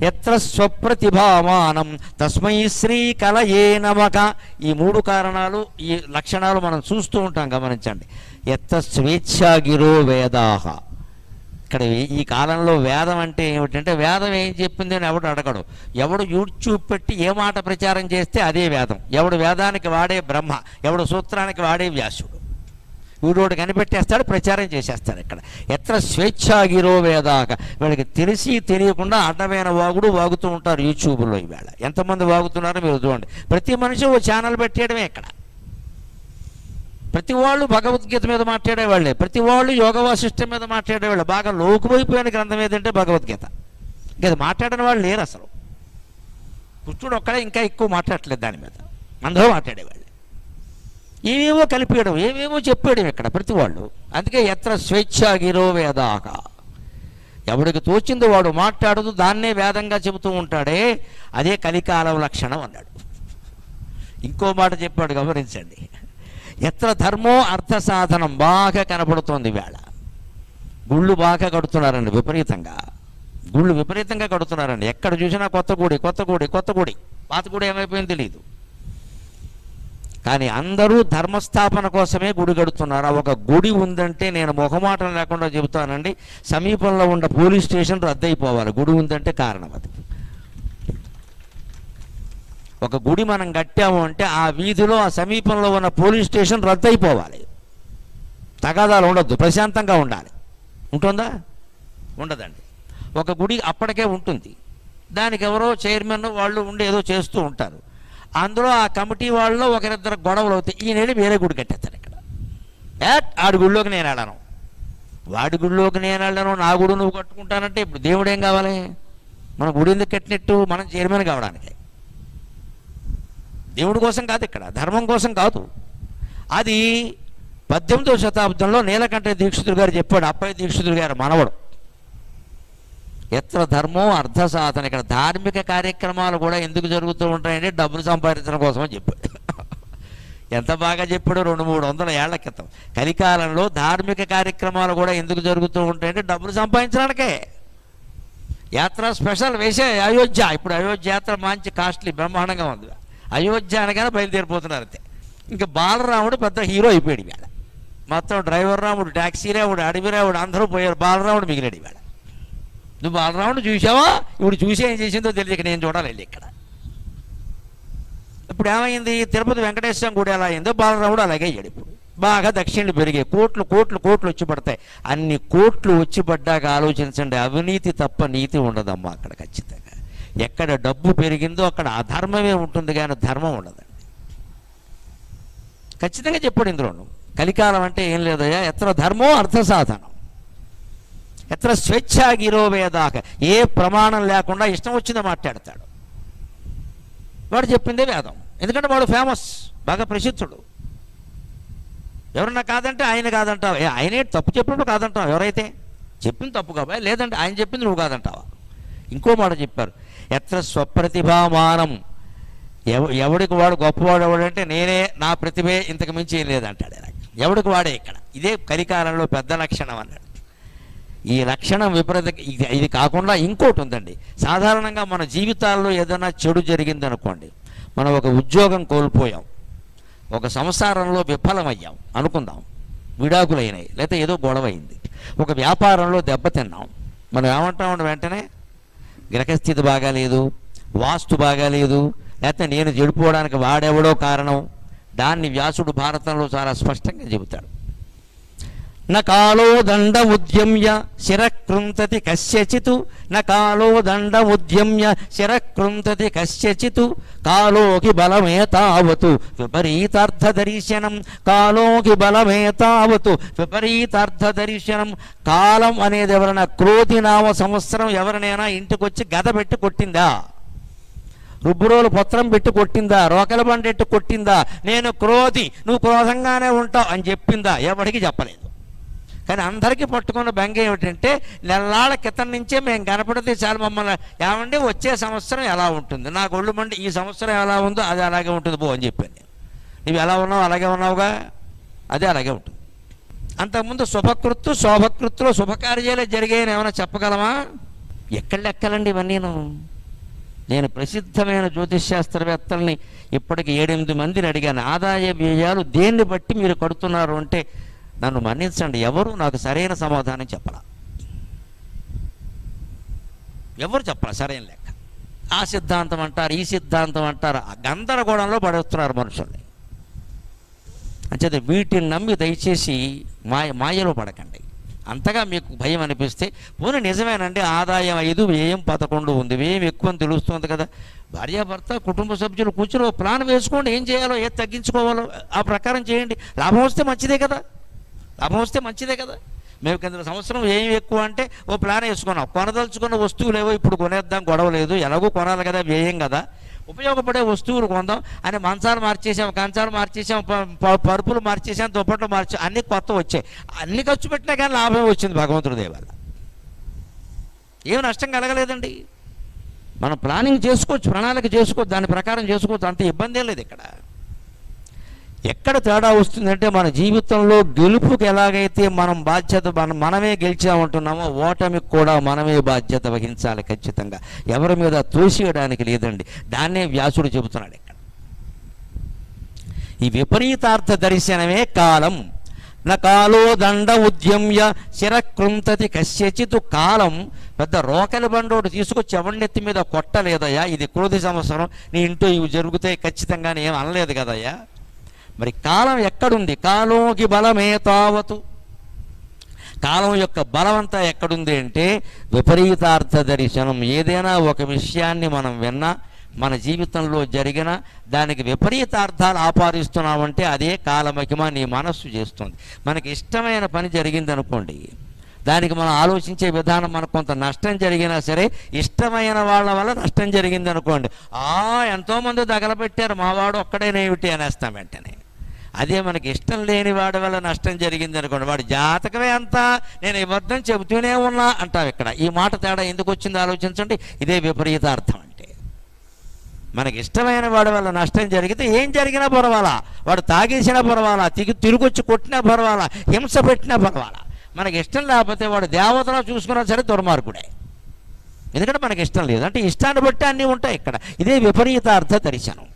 ఎత్ర స్వప్రతిభామానం తస్మై శ్రీ కలయే నమః. ఈ 3 కారణాలు, ఈ లక్షణాలు మనం చూస్తూ ఉంటాం, గమనించండి. ఎత్ర స్వేచ్ఛా గిరో వేదాహ. ఇక్కడ ఈ కాలంలో వేదం అంటే ఏమిటంటే, వేదం ఏం చెప్పింది అని ఎవడు అడగడు. ఎవడు యూట్యూబ్ పెట్టి ఏ మాట ప్రచారం చేస్తే అదే వేదం. ఎవడు వేదానికి వాడే బ్రహ్మ, ఎవడు సూత్రానికి వాడే వ్యాసుడు. వీడోడు కనిపెట్టేస్తాడు, ప్రచారం చేసేస్తాడు. ఇక్కడ ఎత్ర స్వేచ్ఛాగిరో వేదాక. వీళ్ళకి తెలిసి తెలియకుండా అడ్డమైన వాగుడు వాగుతూ ఉంటారు యూట్యూబ్లో. ఈవేళ ఎంతమంది వాగుతున్నారో మీరు చూడండి. ప్రతి మనిషి ఓ ఛానల్ పెట్టేయడమే. ఇక్కడ ప్రతి వాళ్ళు భగవద్గీత మీద మాట్లాడేవాళ్ళే, ప్రతి వాళ్ళు యోగ వాసిష్టం మీద మాట్లాడేవాళ్ళు. బాగా లోకువైపోయిన గ్రంథం ఏదంటే భగవద్గీత. ఇంకా అది మాట్లాడిన వాళ్ళు లేరు అసలు. కృష్ణుడు ఒక్కడే ఇంకా ఎక్కువ మాట్లాడలేదు దాని మీద, అందరూ మాట్లాడేవాళ్ళు. ఏవేవో కలిపేయడం, ఏవేవో చెప్పేయడం ఇక్కడ ప్రతి వాళ్ళు. అందుకే ఎత్ర స్వేచ్ఛాగిరో వేదాక. ఎవడికి తోచిందో వాడు మాట్లాడుతూ దాన్నే వేదంగా చెబుతూ ఉంటాడే, అదే కలికాలం లక్షణం అన్నాడు. ఇంకో మాట చెప్పాడు, గమనించండి. ఎత్ర ధర్మో అర్థ సాధనం. బాగా కనపడుతోంది వేళ. గుళ్ళు బాగా కడుతున్నారండి, విపరీతంగా గుళ్ళు విపరీతంగా కడుతున్నారండి. ఎక్కడ చూసినా కొత్త గుడి. పాత గుడి ఏమైపోయింది తెలియదు. కానీ అందరూ ధర్మస్థాపన కోసమే గుడి కడుతున్నారు. ఒక గుడి ఉందంటే నేను మొహమాటం లేకుండా చెబుతానండి, సమీపంలో ఉన్న పోలీస్ స్టేషన్ రద్దయిపోవాలి. గుడి ఉందంటే కారణం అది. ఒక గుడి మనం కట్టాము అంటే ఆ వీధిలో, ఆ సమీపంలో ఉన్న పోలీస్ స్టేషన్ రద్దయిపోవాలి. తగాదాలు ఉండొద్దు, ప్రశాంతంగా ఉండాలి. ఉంటుందా? ఉండదండి. ఒక గుడి అప్పటికే ఉంటుంది, దానికి ఎవరో చైర్మన్ వాళ్ళు ఉండి ఏదో చేస్తూ ఉంటారు. అందులో ఆ కమిటీ వాళ్ళలో ఒకరిద్దరు గొడవలు అవుతాయి. ఈయన వేరే గుడి కట్టేస్తాడు. ఇక్కడ ఆడి గుడిలోకి నేను వెళ్ళను, వాడి గుడిలోకి నేను వెళ్ళను, నా గుడి నువ్వు కట్టుకుంటానంటే ఇప్పుడు దేవుడు ఏం కావాలి? మన గుడి ఎందుకు కట్టినట్టు? మనం చైర్మన్ కావడానికి. దేవుడి కోసం కాదు, ఇక్కడ ధర్మం కోసం కాదు. అది 18వ శతాబ్దంలో నీలకంఠ దీక్షితులు గారు చెప్పాడు. అప్పయ్య దీక్షితులు గారు మనవడు. ఎత్ర ధర్మో అర్థ సాధన. ఇక్కడ ధార్మిక కార్యక్రమాలు కూడా ఎందుకు జరుగుతూ ఉంటాయంటే డబ్బులు సంపాదించడం కోసం అని చెప్పాడు. ఎంత బాగా చెప్పాడు! 200-300 ఏళ్ల క్రితం. కలికాలంలో ధార్మిక కార్యక్రమాలు కూడా ఎందుకు జరుగుతూ ఉంటాయంటే డబ్బులు సంపాదించడానికే. యాత్ర స్పెషల్ వేసే అయోధ్య. ఇప్పుడు అయోధ్య యాత్ర మంచి కాస్ట్లీ బ్రహ్మాండంగా ఉంది. అయోధ్య అనగానే బయలుదేరిపోతున్నారు అంతే. ఇంకా బాలరాముడు పెద్ద హీరో అయిపోయాడు ఇవాళ. మొత్తం డ్రైవర్ రాముడు, ట్యాక్సీ రాముడు, అడవి రాముడు అందరూ పోయారు. బాలరాముడు మిగిలాడు ఇవాళ. నువ్వు బాలరాముడు చూసావా? ఇప్పుడు చూసి ఏం చేసిందో తెలియక నేను చూడాలి వెళ్ళి ఇక్కడ. ఇప్పుడు ఏమైంది? తిరుపతి వెంకటేశ్వరం గుడి ఎలా అయిందో బాలరాముడు అలాగే అయ్యాడు. ఇప్పుడు బాగా దక్షిణలు పెరిగాయి. కోట్లు వచ్చి పడతాయి. అన్ని కోట్లు వచ్చి పడ్డాక ఆలోచించండి, అవినీతి తప్ప నీతి ఉండదమ్మా అక్కడ ఖచ్చితంగా. ఎక్కడ డబ్బు పెరిగిందో అక్కడ అధర్మమే ఉంటుంది కానీ ధర్మం ఉండదండి. ఖచ్చితంగా చెప్పాడు ఇందులోను. కలికాలం అంటే ఏం లేదయ్యా, ఎత్ర ధర్మో అర్థ సాధనం, ఎత్ర స్వేచ్ఛాగిరో వేదాక, ఏ ప్రమాణం లేకుండా ఇష్టం వచ్చిందో మాట్లాడతాడు. వాడు చెప్పిందే వేదం, ఎందుకంటే వాడు ఫేమస్, బాగా ప్రసిద్ధుడు. ఎవరన్నా కాదంటే ఆయన కాదంటావు, ఆయనే తప్పు చెప్పినప్పుడు కాదంటావు, ఎవరైతే చెప్పింది తప్పు కాబా, లేదంటే ఆయన చెప్పింది నువ్వు కాదంటావా. ఇంకో మాట చెప్పారు, ఎత్ర స్వప్రతిభామానం, ఎవడికి వాడు గొప్పవాడు ఎవడంటే నేనే, నా ప్రతిభే ఇంతకు మించి ఏం లేదంటాడు. ఎవడికి వాడే ఇక్కడ. ఇదే కలికాలంలో పెద్ద లక్షణం అన్నాడు. ఈ లక్షణం విపరీత. ఇది కాకుండా ఇంకోటి ఉందండి. సాధారణంగా మన జీవితాల్లో ఏదైనా చెడు జరిగిందనుకోండి, మనం ఒక ఉద్యోగం కోల్పోయాం, ఒక సంసారంలో విఫలమయ్యాం అనుకుందాం, విడాకులైనాయి, లేకపోతే ఏదో గొడవ అయింది, ఒక వ్యాపారంలో దెబ్బతిన్నాం, మనం ఏమంటామంటే వెంటనే గ్రహస్థితి బాగాలేదు, వాస్తు బాగాలేదు, లేకపోతే నేను చెడిపోవడానికి వాడెవడో కారణం. దాన్ని వ్యాసుడు భారతంలో చాలా స్పష్టంగా చెబుతాడు. న కాలో దండ ఉద్యమ్య శిరకృంతతి కస్యచితు, న కాలో దండ ఉద్యమ్య శిరకృంతతి కస్యచితు, కాలోకి బలమే తావతు విపరీతార్థ దర్శనం, కాలోకి బలమే తావతు విపరీతార్థ దర్శనం. కాలం అనేది ఎవరైనా క్రోధినామ సంవత్సరం ఎవరినైనా ఇంటికొచ్చి గద పెట్టి కొట్టిందా, రుబ్బురోలు పత్రం పెట్టి కొట్టిందా, రోకల బండెట్టు కొట్టిందా, నేను క్రోధి నువ్వు క్రోధంగానే ఉంటావు అని చెప్పిందా? ఎవరికి చెప్పలేదు. కానీ అందరికీ పట్టుకున్న బెంగ ఏమిటంటే, నెలనాళ్ళ క్రితం నుంచే మేము కనపడితే చాలు మమ్మల్ని ఏమండి వచ్చే సంవత్సరం ఎలా ఉంటుంది, నాకు ఒళ్ళు మండి ఈ సంవత్సరం ఎలా ఉందో అది అలాగే ఉంటుంది పో అని చెప్పాను నేను. నువ్వు ఎలా ఉన్నావు అలాగే ఉన్నావుగా, అదే అలాగే ఉంటుంది. అంతకుముందు శుభకృత్తు శోభకృత్తులో శుభకార్యాలే జరిగాయని ఏమైనా చెప్పగలమా? ఎక్కడ లెక్కలండి ఇవన్నీ. నేను ప్రసిద్ధమైన జ్యోతిష్శాస్త్రవేత్తల్ని ఇప్పటికి 7-8 మందిని అడిగాను, ఆదాయ వ్యయాలు దేన్ని బట్టి మీరు కడుతున్నారు అంటే నన్ను మన్నించండి, ఎవరు నాకు సరైన సమాధానం చెప్పరా, ఎవరు చెప్పరా సరైన లెక్క. ఆ సిద్ధాంతం అంటారు, ఈ సిద్ధాంతం అంటారు, గందరగోళంలో పడేస్తున్నారు మనుషుల్ని. అంచేత వీటిని నమ్మి దయచేసి మాయలో పడకండి. అంతగా మీకు భయం అనిపిస్తే పోనీ నిజమేనండి, ఆదాయం 5 వ్యయం 11 ఉంది, వ్యయం ఎక్కువ అని తెలుస్తుంది కదా, భార్యాభర్త కుటుంబ సభ్యులు కూర్చొని ఓ ప్లాన్ వేసుకోండి, ఏం చేయాలో ఏది తగ్గించుకోవాలో ఆ ప్రకారం చేయండి. లాభం వస్తే మంచిదే కదా, లాభం వస్తే మంచిదే కదా. మేము కింద సంవత్సరం ఏం ఎక్కువ అంటే ఓ ప్లాన్ వేసుకున్నాం, కొనదలుచుకున్న వస్తువులు ఏవో ఇప్పుడు కొనేద్దాం, గొడవ లేదు, ఎలాగో కొనాలి కదా, వ్యయం కదా, ఉపయోగపడే వస్తువులు కొందాం అని మంచాలు మార్చేసాం, కంచాలు మార్చేసాం, పరుపులు మార్చేసాం, దుప్పట్లు మార్చాం, అన్నీ కొత్త వచ్చాయి. అన్ని ఖర్చు పెట్టినా కానీ లాభం వచ్చింది భగవంతుడి దయ వల్ల, ఏమి నష్టం కలగలేదండి. మనం ప్లానింగ్ చేసుకోవచ్చు, ప్రణాళిక చేసుకోవచ్చు, దాని ప్రకారం చేసుకోవచ్చు, అంత ఇబ్బంది ఏం లేదు. ఇక్కడ ఎక్కడ తేడా వస్తుందంటే మన జీవితంలో గెలుపుకి ఎలాగైతే మనం బాధ్యత మనమే గెలిచామంటున్నామో ఓటమికి కూడా మనమే బాధ్యత వహించాలి ఖచ్చితంగా, ఎవరి మీద తోసేయడానికి లేదండి. దాన్నే వ్యాసుడు చెబుతున్నాడు ఇక్కడ. ఈ విపరీతార్థ దర్శనమే కాలం. న కాలో దండ ఉద్యమ్య శిరకృంతతి కస్యచిత్. కాలం పెద్ద రోకలి బండోడు తీసుకొచ్చి ఎవరినెత్తి మీద కొట్టలేదయ్యా, ఇది క్రోధి సంవత్సరం, నీ ఇంటూ ఇవి జరుగుతాయి ఖచ్చితంగా ఏం అనలేదు కదయ్యా. మరి కాలం ఎక్కడుంది? కాలోకి బలమే తావతు. కాలం యొక్క బలమంతా ఎక్కడుంది అంటే విపరీతార్థ దర్శనం. ఏదైనా ఒక విషయాన్ని మనం విన్నా, మన జీవితంలో జరిగిన దానికి విపరీతార్థాలు ఆపాదిస్తున్నామంటే అదే కాలమహిమ నీ మనస్సు చేస్తుంది. మనకి ఇష్టమైన పని జరిగిందనుకోండి, దానికి మనం ఆలోచించే విధానం మనకు కొంత నష్టం జరిగినా సరే, ఇష్టమైన వాళ్ళ వల్ల నష్టం జరిగిందనుకోండి, ఎంతోమంది తగలబెట్టారు మావాడు ఒక్కడేనేమిటి అనేస్తాం వెంటనే. అదే మనకి ఇష్టం లేని వాడి వల్ల నష్టం జరిగింది అనుకోండి, వాడి జాతకమే అంతా, నేను ఇబద్ధం చెబుతూనే ఉన్నా అంటాం. ఇక్కడ ఈ మాట తేడా ఎందుకు వచ్చిందో ఆలోచించండి. ఇదే విపరీతార్థం అంటే. మనకి ఇష్టమైన వాడి వల్ల నష్టం జరిగితే ఏం జరిగినా పర్వాలా, వాడు తాగేసినా పర్వాలా, తిరిగొచ్చి కొట్టినా పర్వాలా, హింస పెట్టినా పర్వాలా, మనకి ఇష్టం లేకపోతే వాడు దేవతలో చూసుకున్నా సరే దుర్మార్గుడే. ఎందుకంటే మనకి ఇష్టం లేదు అంటే ఇష్టాన్ని బట్టి అన్నీ ఉంటాయి ఇక్కడ. ఇదే విపరీతార్థ దర్శనం.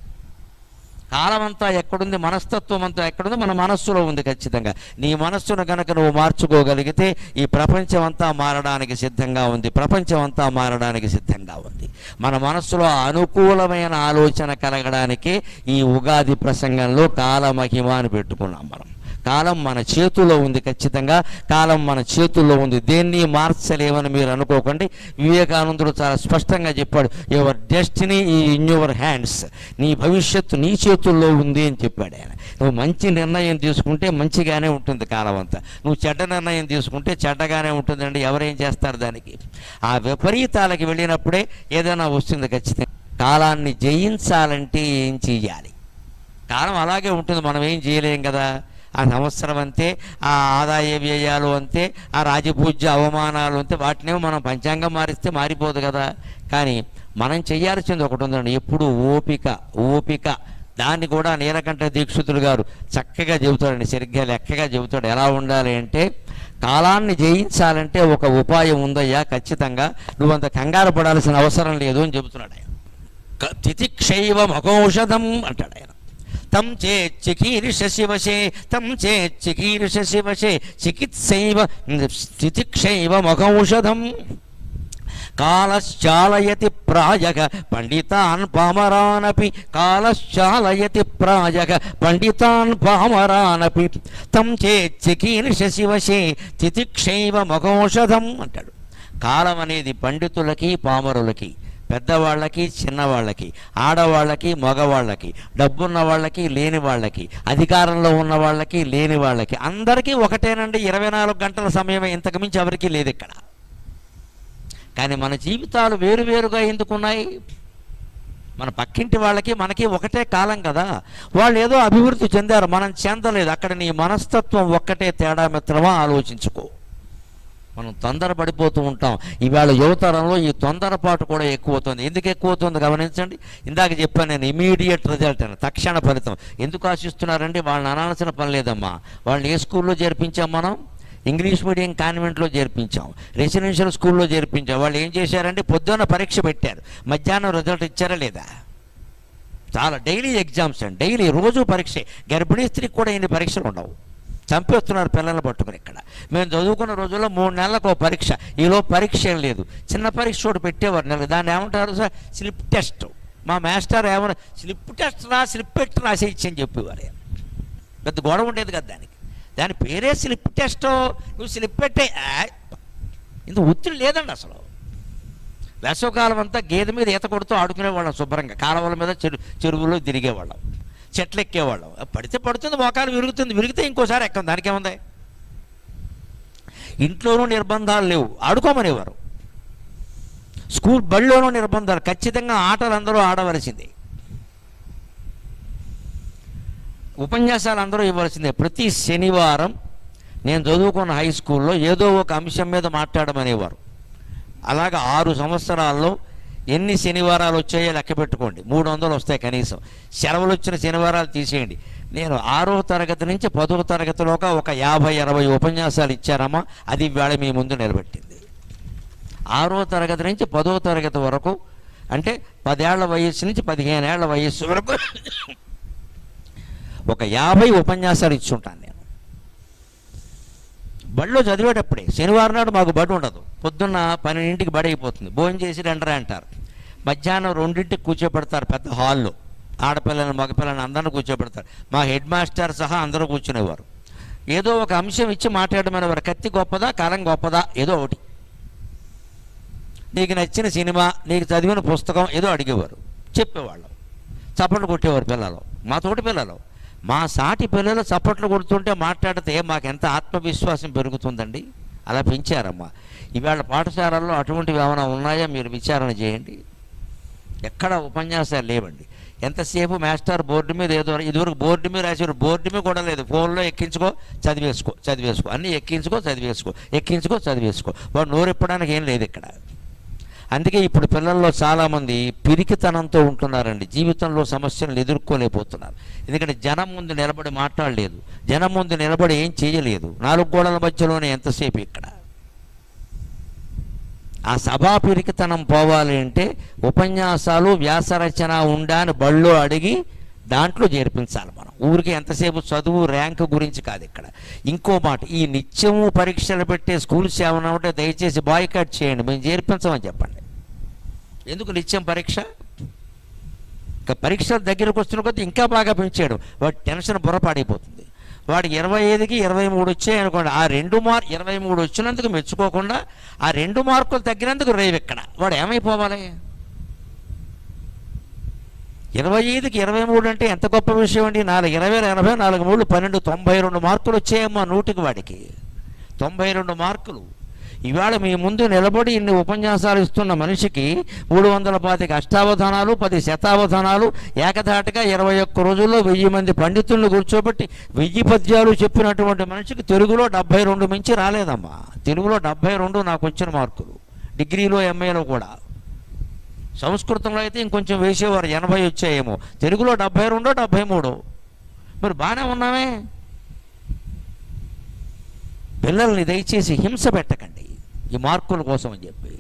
కాలం అంతా ఎక్కడుంది, మనస్తత్వం అంతా ఎక్కడుంది, మన మనస్సులో ఉంది ఖచ్చితంగా. నీ మనస్సును కనుక నువ్వు మార్చుకోగలిగితే ఈ ప్రపంచం అంతా మారడానికి సిద్ధంగా ఉంది, ప్రపంచం అంతా మారడానికి సిద్ధంగా ఉంది. మన మనస్సులో అనుకూలమైన ఆలోచన కలగడానికే ఈ ఉగాది ప్రసంగంలో కాలమహిమ అని పెట్టుకున్నాం మనం. కాలం మన చేతుల్లో ఉంది. ఖచ్చితంగా కాలం మన చేతుల్లో ఉంది. దేన్ని మార్చలేమని మీరు అనుకోకండి. వివేకానందుడు చాలా స్పష్టంగా చెప్పాడు, your destiny in your hands. నీ భవిష్యత్తు నీ చేతుల్లో ఉంది అని చెప్పాడు ఆయన. నువ్వు మంచి నిర్ణయం తీసుకుంటే మంచిగానే ఉంటుంది కాలం అంతా. నువ్వు చెడ్డ నిర్ణయం తీసుకుంటే చెడ్డగానే ఉంటుందండి. ఎవరేం చేస్తారు దానికి? ఆ విపరీతాలకి వెళ్ళినప్పుడే ఏదైనా వస్తుంది ఖచ్చితంగా. కాలాన్ని జయించాలంటే ఏం చెయ్యాలి? కాలం అలాగే ఉంటుంది, మనం ఏం చేయలేం కదా. ఆ సంవత్సరం అంతే, ఆ ఆదాయ వ్యయాలు అంతే, ఆ రాజపూజ్య అవమానాలు అంతే. వాటినేమో మనం పంచాంగం మారిస్తే మారిపోదు కదా. కానీ మనం చేయాల్సింది ఒకటి ఉందండి, ఎప్పుడు ఓపిక. ఓపిక దాన్ని కూడా నీలకంఠ దీక్షితులు గారు చక్కగా చెబుతాడండి, సరిగ్గా లెక్కగా చెబుతాడు. ఎలా ఉండాలి అంటే, కాలాన్ని జయించాలంటే ఒక ఉపాయం ఉందయ్యా, ఖచ్చితంగా నువ్వంత కంగారు పడాల్సిన అవసరం లేదు అని చెబుతున్నాడు ఆయన. తితిక్షైవ మఘౌషధం అంటాడు ఆయన. తం చేచికీర్షసి వశే, తం చేచికీర్షసి వశే, చికిత్సైవ తితిక్షైవ మఘౌషధం. కాలశ్చాలయతి ప్రాయగ పండితాన్ పామరానపి, కాలశ్చాలయతి ప్రాయగ పండితాన్ పామరానపి, తం చేచికీర్షసి వశే తితిక్షైవ మఘౌషధం అంటాడు. కాలం అనేది పండితులకి పామరులకి, పెద్దవాళ్ళకి చిన్నవాళ్ళకి, ఆడవాళ్ళకి మగవాళ్ళకి, డబ్బున్న వాళ్ళకి లేని వాళ్ళకి, అధికారంలో ఉన్న వాళ్ళకి లేని వాళ్ళకి, అందరికీ ఒకటేనండి. 24 గంటల సమయమే, ఇంతకుమించి ఎవరికీ లేదు ఇక్కడ. కానీ మన జీవితాలు వేరువేరుగా ఎందుకున్నాయి? మన పక్కింటి వాళ్ళకి మనకి ఒకటే కాలం కదా. వాళ్ళు ఏదో అభివృద్ధి చెందారు, మనం చెందలేదు. అక్కడ నీ మనస్తత్వం ఒక్కటే తేడా మిత్రమా, ఆలోచించుకో. మనం తొందరపడిపోతూ ఉంటాం. ఇవాళ యువతరంలో ఈ తొందరపాటు కూడా ఎక్కువ అవుతుంది. ఎందుకు ఎక్కువ అవుతుంది గమనించండి. ఇందాక చెప్పాను నేను, ఇమీడియట్ రిజల్ట్ అని, తక్షణ ఫలితం. ఎందుకు ఆశిస్తున్నారండి? వాళ్ళని అనాల్సిన పని లేదమ్మా. వాళ్ళని ఏ స్కూల్లో చేర్పించాం మనం? ఇంగ్లీష్ మీడియం కాన్వెంట్లో చేర్పించాం, రెసిడెన్షియల్ స్కూల్లో చేర్పించాం. వాళ్ళు ఏం చేశారంటే, పొద్దున్న పరీక్ష పెట్టారు, మధ్యాహ్నం రిజల్ట్ ఇచ్చారా లేదా? చాలా డైలీ ఎగ్జామ్స్ అండి, డైలీ రోజు పరీక్షే. గర్భిణీ స్త్రీకి కూడా ఇన్ని పరీక్షలు ఉండవు. చంపేస్తున్నారు పిల్లల్ని పట్టుకుని. ఇక్కడ మేము చదువుకున్న రోజుల్లో 3 నెలలకు ఒక పరీక్ష. ఈలో పరీక్ష ఏం లేదు, చిన్న పరీక్ష ఒకటి పెట్టేవారు నెలకు. దాన్ని ఏమంటారు సార్? Slip test. మా మాస్టర్ ఏమన్నా స్లిప్ టెస్ట్ స్లిప్ పెట్టి రాసి ఇచ్చని చెప్పేవారు. పెద్ద గొడవ ఉండేది కదా దానికి. దాని పేరే స్లిప్ టెస్ట్. నువ్వు స్లిప్ పెట్టే ఇంత ఒత్తిడి లేదండి అసలు. వేసవకాలం అంతా గేదె మీద ఈత కొడుతూ ఆడుకునేవాళ్ళం శుభ్రంగా. కాలువల మీద చెరువులో తిరిగేవాళ్ళం, చెట్లు ఎక్కేవాళ్ళం. పడితే పడుతుంది, మోకాలు విరుగుతుంది, విరిగితే ఇంకోసారి ఎక్కం, దానికేముంది. ఇంట్లోనూ నిర్బంధాలు లేవు, ఆడుకోమనేవారు. స్కూల్ బడిలోనూ నిర్బంధాలు, ఖచ్చితంగా ఆటలు అందరూ ఆడవలసిందే, ఉపన్యాసాలు అందరూ ఇవ్వాల్సిందే. ప్రతి శనివారం నేను చదువుకున్న హై స్కూల్లో ఏదో ఒక అంశం మీద మాట్లాడమనేవారు. అలాగా 6 సంవత్సరాల్లో ఎన్ని శనివారాలు వచ్చాయో లెక్క పెట్టుకోండి. 300 వస్తాయి కనీసం. సెలవులు వచ్చిన శనివారాలు తీసేయండి. నేను 6వ తరగతి నుంచి 10వ తరగతిలోగా ఒక 50-60 ఉపన్యాసాలు ఇచ్చారమ్మా. అది వేళ మీ ముందు నిలబెట్టింది. 6వ తరగతి నుంచి 10వ తరగతి వరకు, అంటే 10 ఏళ్ల వయస్సు నుంచి 15 ఏళ్ల వయస్సు వరకు ఒక 50 ఉపన్యాసాలు ఇచ్చుంటాను నేను. బడిలో చదివేటప్పుడే శనివారం నాడు మాకు బడి ఉండదు. పొద్దున్న 12ంటికి బడి అయిపోతుంది, భోజనం చేసి రండరా అంటారు. మధ్యాహ్నం 2ంటికి కూర్చోబెడతారు పెద్ద హాల్లో. ఆడపిల్లలను మగపిల్లలను అందరిని కూర్చోబెడతారు. మా హెడ్ మాస్టర్ సహా అందరూ కూర్చునేవారు. ఏదో ఒక అంశం ఇచ్చి మాట్లాడమనేవారు. కత్తి గొప్పదా, కాలం గొప్పదా, ఏదో ఒకటి. నీకు నచ్చిన సినిమా, నీకు చదివిన పుస్తకం ఏదో అడిగేవారు, చెప్పేవాళ్ళం. చప్పట్లు కొట్టేవారు పిల్లలు, మా తోటి పిల్లలు. మా సాటి పిల్లలు చప్పట్లు కొడుతుంటే మాట్లాడితే మాకెంత ఆత్మవిశ్వాసం పెరుగుతుందండి. అలా పెంచారమ్మా. ఇవాళ పాఠశాలల్లో అటువంటివి ఏమైనా ఉన్నాయా మీరు విచారణ చేయండి. ఎక్కడ ఉపన్యాసాలు లేవండి. ఎంతసేపు మాస్టర్ బోర్డు మీద ఏదో, ఇదివరకు బోర్డు మీద రాసేవారు, బోర్డు మీద కూడా లేదు. ఫోన్లో ఎక్కించుకో చదివేసుకో అన్నీ ఎక్కించుకో చదివేసుకో. వాడు నోరెప్పడానికి ఏం లేదు ఇక్కడ. అందుకే ఇప్పుడు పిల్లల్లో చాలామంది పిరికితనంతో ఉంటున్నారండి. జీవితంలో సమస్యలను ఎదుర్కోలేకపోతున్నారు. ఎందుకంటే జనం ముందు నిలబడి మాట్లాడలేదు, జనం ముందు నిలబడి ఏం చేయలేదు. 4 గోడల మధ్యలోనే ఎంతసేపు ఇక్కడ. ఆ సభా పిరికితనం పోవాలి అంటే ఉపన్యాసాలు, వ్యాసరచన ఉండాని బళ్ళో అడిగి దాంట్లో చేర్పించాలి మనం. ఊరికి ఎంతసేపు చదువు ర్యాంకు గురించి కాదు ఇక్కడ. ఇంకో మాట, ఈ నిత్యము పరీక్షలు పెట్టే స్కూల్స్ ఏమైనా ఉంటే దయచేసి బాయ్కాట్ చేయండి, మేము చేర్పించమని చెప్పండి. ఎందుకు నిత్యం పరీక్ష? ఇంకా పరీక్షల దగ్గరకు వస్తున్న కొద్దీ ఇంకా బాగా పెంచాడు, వాటి టెన్షన్ బుర్రపాడైపోతుంది. వాడికి 25కి 23 వచ్చాయి అనుకోండి, ఆ 23 వచ్చినందుకు మెచ్చుకోకుండా ఆ 2 మార్కులు తగ్గినందుకు రేవు ఇక్కడ వాడు ఏమైపోవాలి? 25కి 23 అంటే ఎంత గొప్ప విషయం అండి. 4 20 80 4 3 12 92 మార్కులు వచ్చాయమ్మా 100కి. వాడికి 92 మార్కులు. ఇవాళ మీ ముందు నిలబడి ఇన్ని ఉపన్యాసాలు ఇస్తున్న మనిషికి 325 అష్టావధానాలు 10 శతావధానాలు ఏకధాటిగా 21 రోజుల్లో 1000 మంది పండితులను కూర్చోబెట్టి 1000 పద్యాలు చెప్పినటువంటి మనిషికి తెలుగులో 72 మించి రాలేదమ్మా. తెలుగులో 72 నాకు వచ్చిన మార్కులు, డిగ్రీలో ఎంఏలో కూడా. సంస్కృతంలో అయితే ఇంకొంచెం వేసేవారు, 80 వచ్చాయేమో. తెలుగులో 72 73. మరి బాగానే ఉన్నామే. పిల్లల్ని దయచేసి హింస పెట్టకండి ఈ మార్కుల కోసం అని చెప్పి.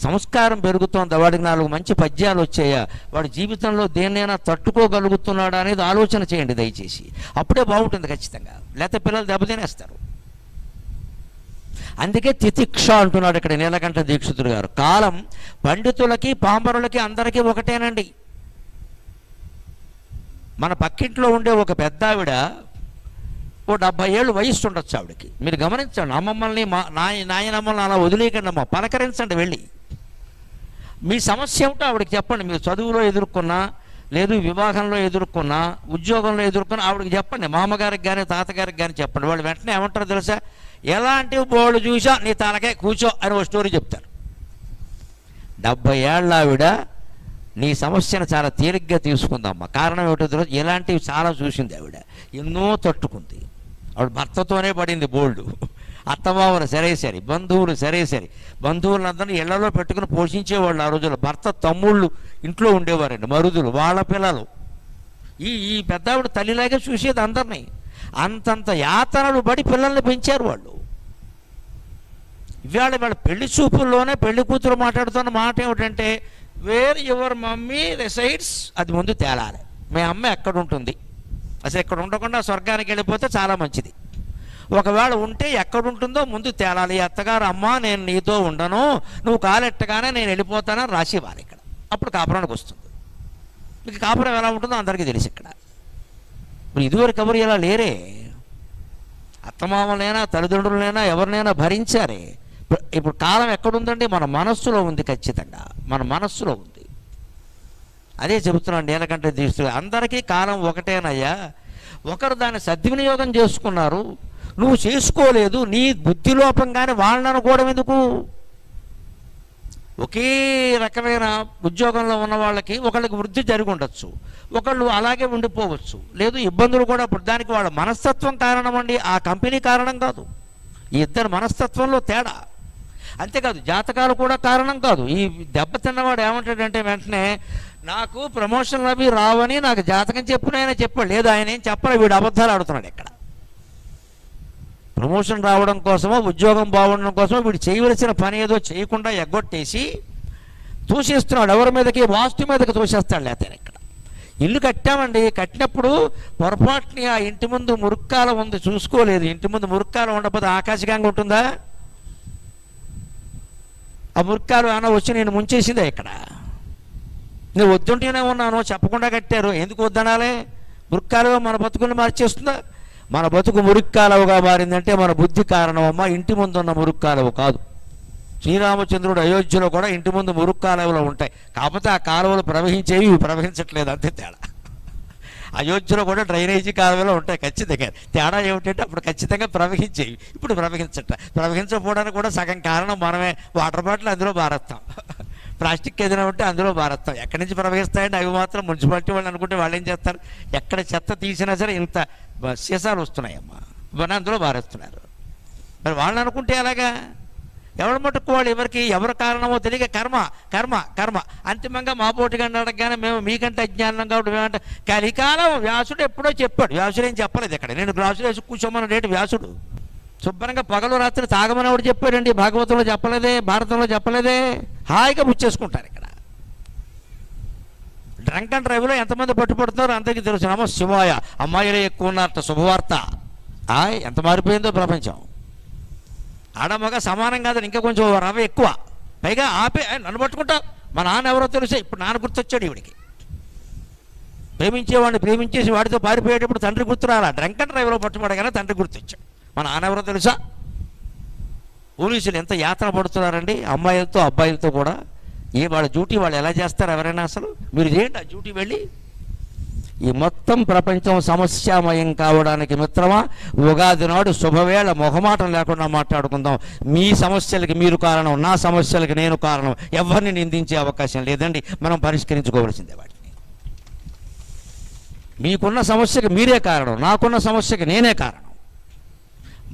సంస్కారం పెరుగుతోంది, వాడికి 4 మంచి పద్యాలు వచ్చాయా, వాడి జీవితంలో దేన్నైనా తట్టుకోగలుగుతున్నాడా అనేది ఆలోచన చేయండి దయచేసి. అప్పుడే బాగుంటుంది ఖచ్చితంగా, లేకపోతే పిల్లలు దెబ్బతినేస్తారు. అందుకే తితిక్ష అంటున్నాడు ఇక్కడ నీలకంఠ దీక్షితుడు గారు. కాలం పండితులకి పామరులకి అందరికీ ఒకటేనండి. మన పక్కింట్లో ఉండే ఒక పెద్ద ఆవిడ ఓ 70 ఏళ్ళు వయస్సు ఉండొచ్చు ఆవిడకి. మీరు గమనించండి, అమ్మమ్మల్ని నాయనమ్మల్ని అలా వదిలేయకండి అమ్మ, పలకరించండి వెళ్ళి. మీ సమస్య ఏమిటో ఆవిడకి చెప్పండి. మీరు చదువులో ఎదుర్కొన్నా, లేదు వివాహంలో ఎదుర్కొన్నా, ఉద్యోగంలో ఎదుర్కొన్నా ఆవిడకి చెప్పండి. మామగారికి కానీ తాతగారికి కానీ చెప్పండి. వాళ్ళు వెంటనే ఏమంటారో తెలుసా? ఎలాంటి బోర్డు చూసా నీ తలకే కూర్చో అని ఒక స్టోరీ చెప్తారు. 70 ఏళ్ళ ఆవిడ నీ సమస్యను చాలా తేలిగ్గా తీసుకుందమ్మా. కారణం ఏమిటో తెలుసు? ఎలాంటివి చాలా చూసింది ఆవిడ, ఎన్నో తట్టుకుంది. ఆవిడ భర్తతోనే పడింది బోల్డు. అత్తమామలు సరే, బంధువులు సరే, బంధువులందరినీ ఇళ్లలో పెట్టుకుని పోషించేవాళ్ళు ఆ రోజుల్లో. భర్త తమ్ముళ్ళు ఇంట్లో ఉండేవారండి, మరుదులు, వాళ్ళ పిల్లలు. ఈ పెద్ద ఆవిడ తల్లిలాగే చూసేది అందరినీ. అంతంత యాతనలు పడి పిల్లల్ని పెంచారు వాళ్ళు. ఇవాళ వాళ్ళ పెళ్లి చూపుల్లోనే పెళ్లి కూతురు మాట్లాడుతున్న మాట ఏమిటంటే, వేర్ యువర్ మమ్మీ రెసైడ్స్, అది ముందు తేలాలి. మీ అమ్మ ఎక్కడ ఉంటుంది, అసలు ఇక్కడ ఉండకుండా స్వర్గానికి వెళ్ళిపోతే చాలా మంచిది. ఒకవేళ ఉంటే ఎక్కడుంటుందో ముందు తేలాలి. అత్తగారు అమ్మ నేను నీతో ఉండను, నువ్వు కాలెట్టగానే నేను వెళ్ళిపోతానని రాసివ్వాలి ఇక్కడ. అప్పుడు కాపురానికి వస్తుంది. మీకు కాపురం ఎలా ఉంటుందో అందరికీ తెలుసు ఇక్కడ. మరి ఇదివరకు ఎవరు ఇలా లేరే. అత్తమామలైనా తల్లిదండ్రులైనా ఎవరినైనా భరించారే. ఇప్పుడు కాలం ఎక్కడుందండి? మన మనస్సులో ఉంది, ఖచ్చితంగా మన మనస్సులో ఉంది. అదే చెబుతున్నాను నీలకంఠ దీక్షితుడు. అందరికీ కాలం ఒకటేనయ్యా. ఒకరు దాన్ని సద్వినియోగం చేసుకున్నారు, నువ్వు చేసుకోలేదు. నీ బుద్ధిలోపంగానే వాళ్ళని అనుకోవడం ఎందుకు? ఒకే రకమైన ఉద్యోగంలో ఉన్న వాళ్ళకి ఒకళ్ళకి వృద్ధి జరిగి ఉండొచ్చు, ఒకళ్ళు అలాగే ఉండిపోవచ్చు. లేదు ఇబ్బందులు కూడా. ఇప్పుడు దానికి వాళ్ళ మనస్తత్వం కారణం అండి, ఆ కంపెనీ కారణం కాదు. ఈ ఇద్దరు మనస్తత్వంలో తేడా. అంతేకాదు జాతకాలు కూడా కారణం కాదు. ఈ దెబ్బతిన్నవాడు ఏమంటాడంటే వెంటనే నాకు ప్రమోషన్లు అవి రావని నాకు జాతకం చెప్పునైనా చెప్పాడు. లేదు ఆయన ఏం చెప్పాలి, వీడు అబద్ధాలు ఆడుతున్నాడు ఇక్కడ. ప్రమోషన్ రావడం కోసమో ఉద్యోగం బాగుండడం కోసమో వీడు చేయవలసిన పని ఏదో చేయకుండా ఎగ్గొట్టేసి తోసేస్తున్నాడు. ఎవరి మీదకి? వాస్తు మీదకి తోసేస్తాడు. లేకపోతే ఇక్కడ ఇల్లు కట్టామండి, కట్టినప్పుడు పొరపాటుని ఆ ఇంటి ముందు మురుక్కాలం ఉంది చూసుకోలేదు. ఇంటి ముందు మురుక్కాలం ఉండకపోతే ఆకాశగంగా ఉంటుందా? ఆ మురుక్కాలు ఏమైనా వచ్చి నేను ముంచేసిందే ఇక్కడ. నేను వద్దుంటేనే ఉన్నాను, చెప్పకుండా కట్టారు, ఎందుకు వద్దనాలే? మురుక్కాలు మన బతుకుని మార్చేస్తుందా? మన బతుకు మురుక్కాలవుగా మారిందంటే మన బుద్ధి కారణం అమ్మ, ఇంటి ముందు ఉన్న మురుక్కాలవు కాదు. శ్రీరామచంద్రుడు అయోధ్యలో కూడా ఇంటి ముందు మురుక్కాలవులు ఉంటాయి, కాకపోతే ఆ కాలువలు ప్రవహించేవి, ఇవి ప్రవహించట్లేదు, అంతే తేడా. అయోధ్యలో కూడా డ్రైనేజీ కాలువలు ఉంటాయి ఖచ్చితంగా. తేడా ఏమిటంటే అప్పుడు ఖచ్చితంగా ప్రవహించేవి, ఇప్పుడు ప్రవహించకపోవడానికి కూడా సగం కారణం మనమే. వాటర్ బాటిల్ అందులో బారేస్తాం, ప్లాస్టిక్ ఏదైనా ఉంటే అందులో బారేస్తాం. ఎక్కడి నుంచి ప్రవహిస్తాయంటే అవి మాత్రం మున్సిపాలిటీ వాళ్ళు అనుకుంటే వాళ్ళు ఏం చేస్తారు, ఎక్కడ చెత్త తీసినా సరే ఇంత సీసాలు వస్తున్నాయమ్మా, ఇవన్నీ అందులో బారేస్తున్నారు. మరి వాళ్ళని అనుకుంటే ఎలాగా? ఎవరి మటుకు వాళ్ళు ఎవరి కారణమో తెలియక కర్మ కర్మ కర్మ. అంతిమంగా మా పోటీగా అడగగానే మేము మీకంటే అజ్ఞానం కాబట్టి మేమంటే కలికాలం. వ్యాసుడు ఎప్పుడో చెప్పాడు, వ్యాసుడు ఏం చెప్పలేదు ఇక్కడ. నేను గ్లాసులు వేసి కూర్చోమన్న రేటు వ్యాసుడు. శుభ్రంగా పగలు రాత్రి తాగమని ఎవడు చెప్పాడండి? భాగవతంలో చెప్పలేదే, భారతంలో చెప్పలేదే. హాయిగా పుచ్చేసుకుంటారు ఇక్కడ. డ్రంక్ అండ్ డ్రైవ్లో ఎంతమంది పట్టుపడుతున్నారో అందరికీ తెలుసు. నమో శివాయ. అమ్మాయిలే ఎక్కువ ఉన్నారట, శుభవార్త. ఎంత మారిపోయిందో ప్రపంచం. ఆడమగ సమానం కాదని ఇంకా కొంచెం రవ ఎక్కువ. పైగా ఆపే నన్ను పట్టుకుంటా, మా నాన్న ఎవరో తెలుసే. ఇప్పుడు నాన్న గుర్తొచ్చాడు ఈవిడికి. ప్రేమించేవాడిని ప్రేమించేసి వాడితో పారిపోయేటప్పుడు తండ్రి గుర్తు రాలా. డ్రంక్ అండ్ డ్రైవ్లో పట్టుబడగానే తండ్రి గుర్తొచ్చాడు. మన నాన్నెవరో తెలుసా? పోలీసులు ఎంత యాతన పడుతున్నారండి అమ్మాయిలతో అబ్బాయిలతో కూడా. వాళ్ళ డ్యూటీ వాళ్ళు ఎలా చేస్తారు ఎవరైనా? అసలు మీరు చేయండి ఆ డ్యూటీ వెళ్ళి. ఈ మొత్తం ప్రపంచం సమస్యామయం కావడానికి మిత్రమా, ఉగాది నాడు శుభవేళ మొహమాటం లేకుండా మాట్లాడుకుందాం. మీ సమస్యలకి మీరు కారణం, నా సమస్యలకి నేను కారణం. ఎవరిని నిందించే అవకాశం లేదండి. మనం పరిష్కరించుకోవాల్సిందే వాటిని. మీకున్న సమస్యకి మీరే కారణం, నాకున్న సమస్యకి నేనే కారణం.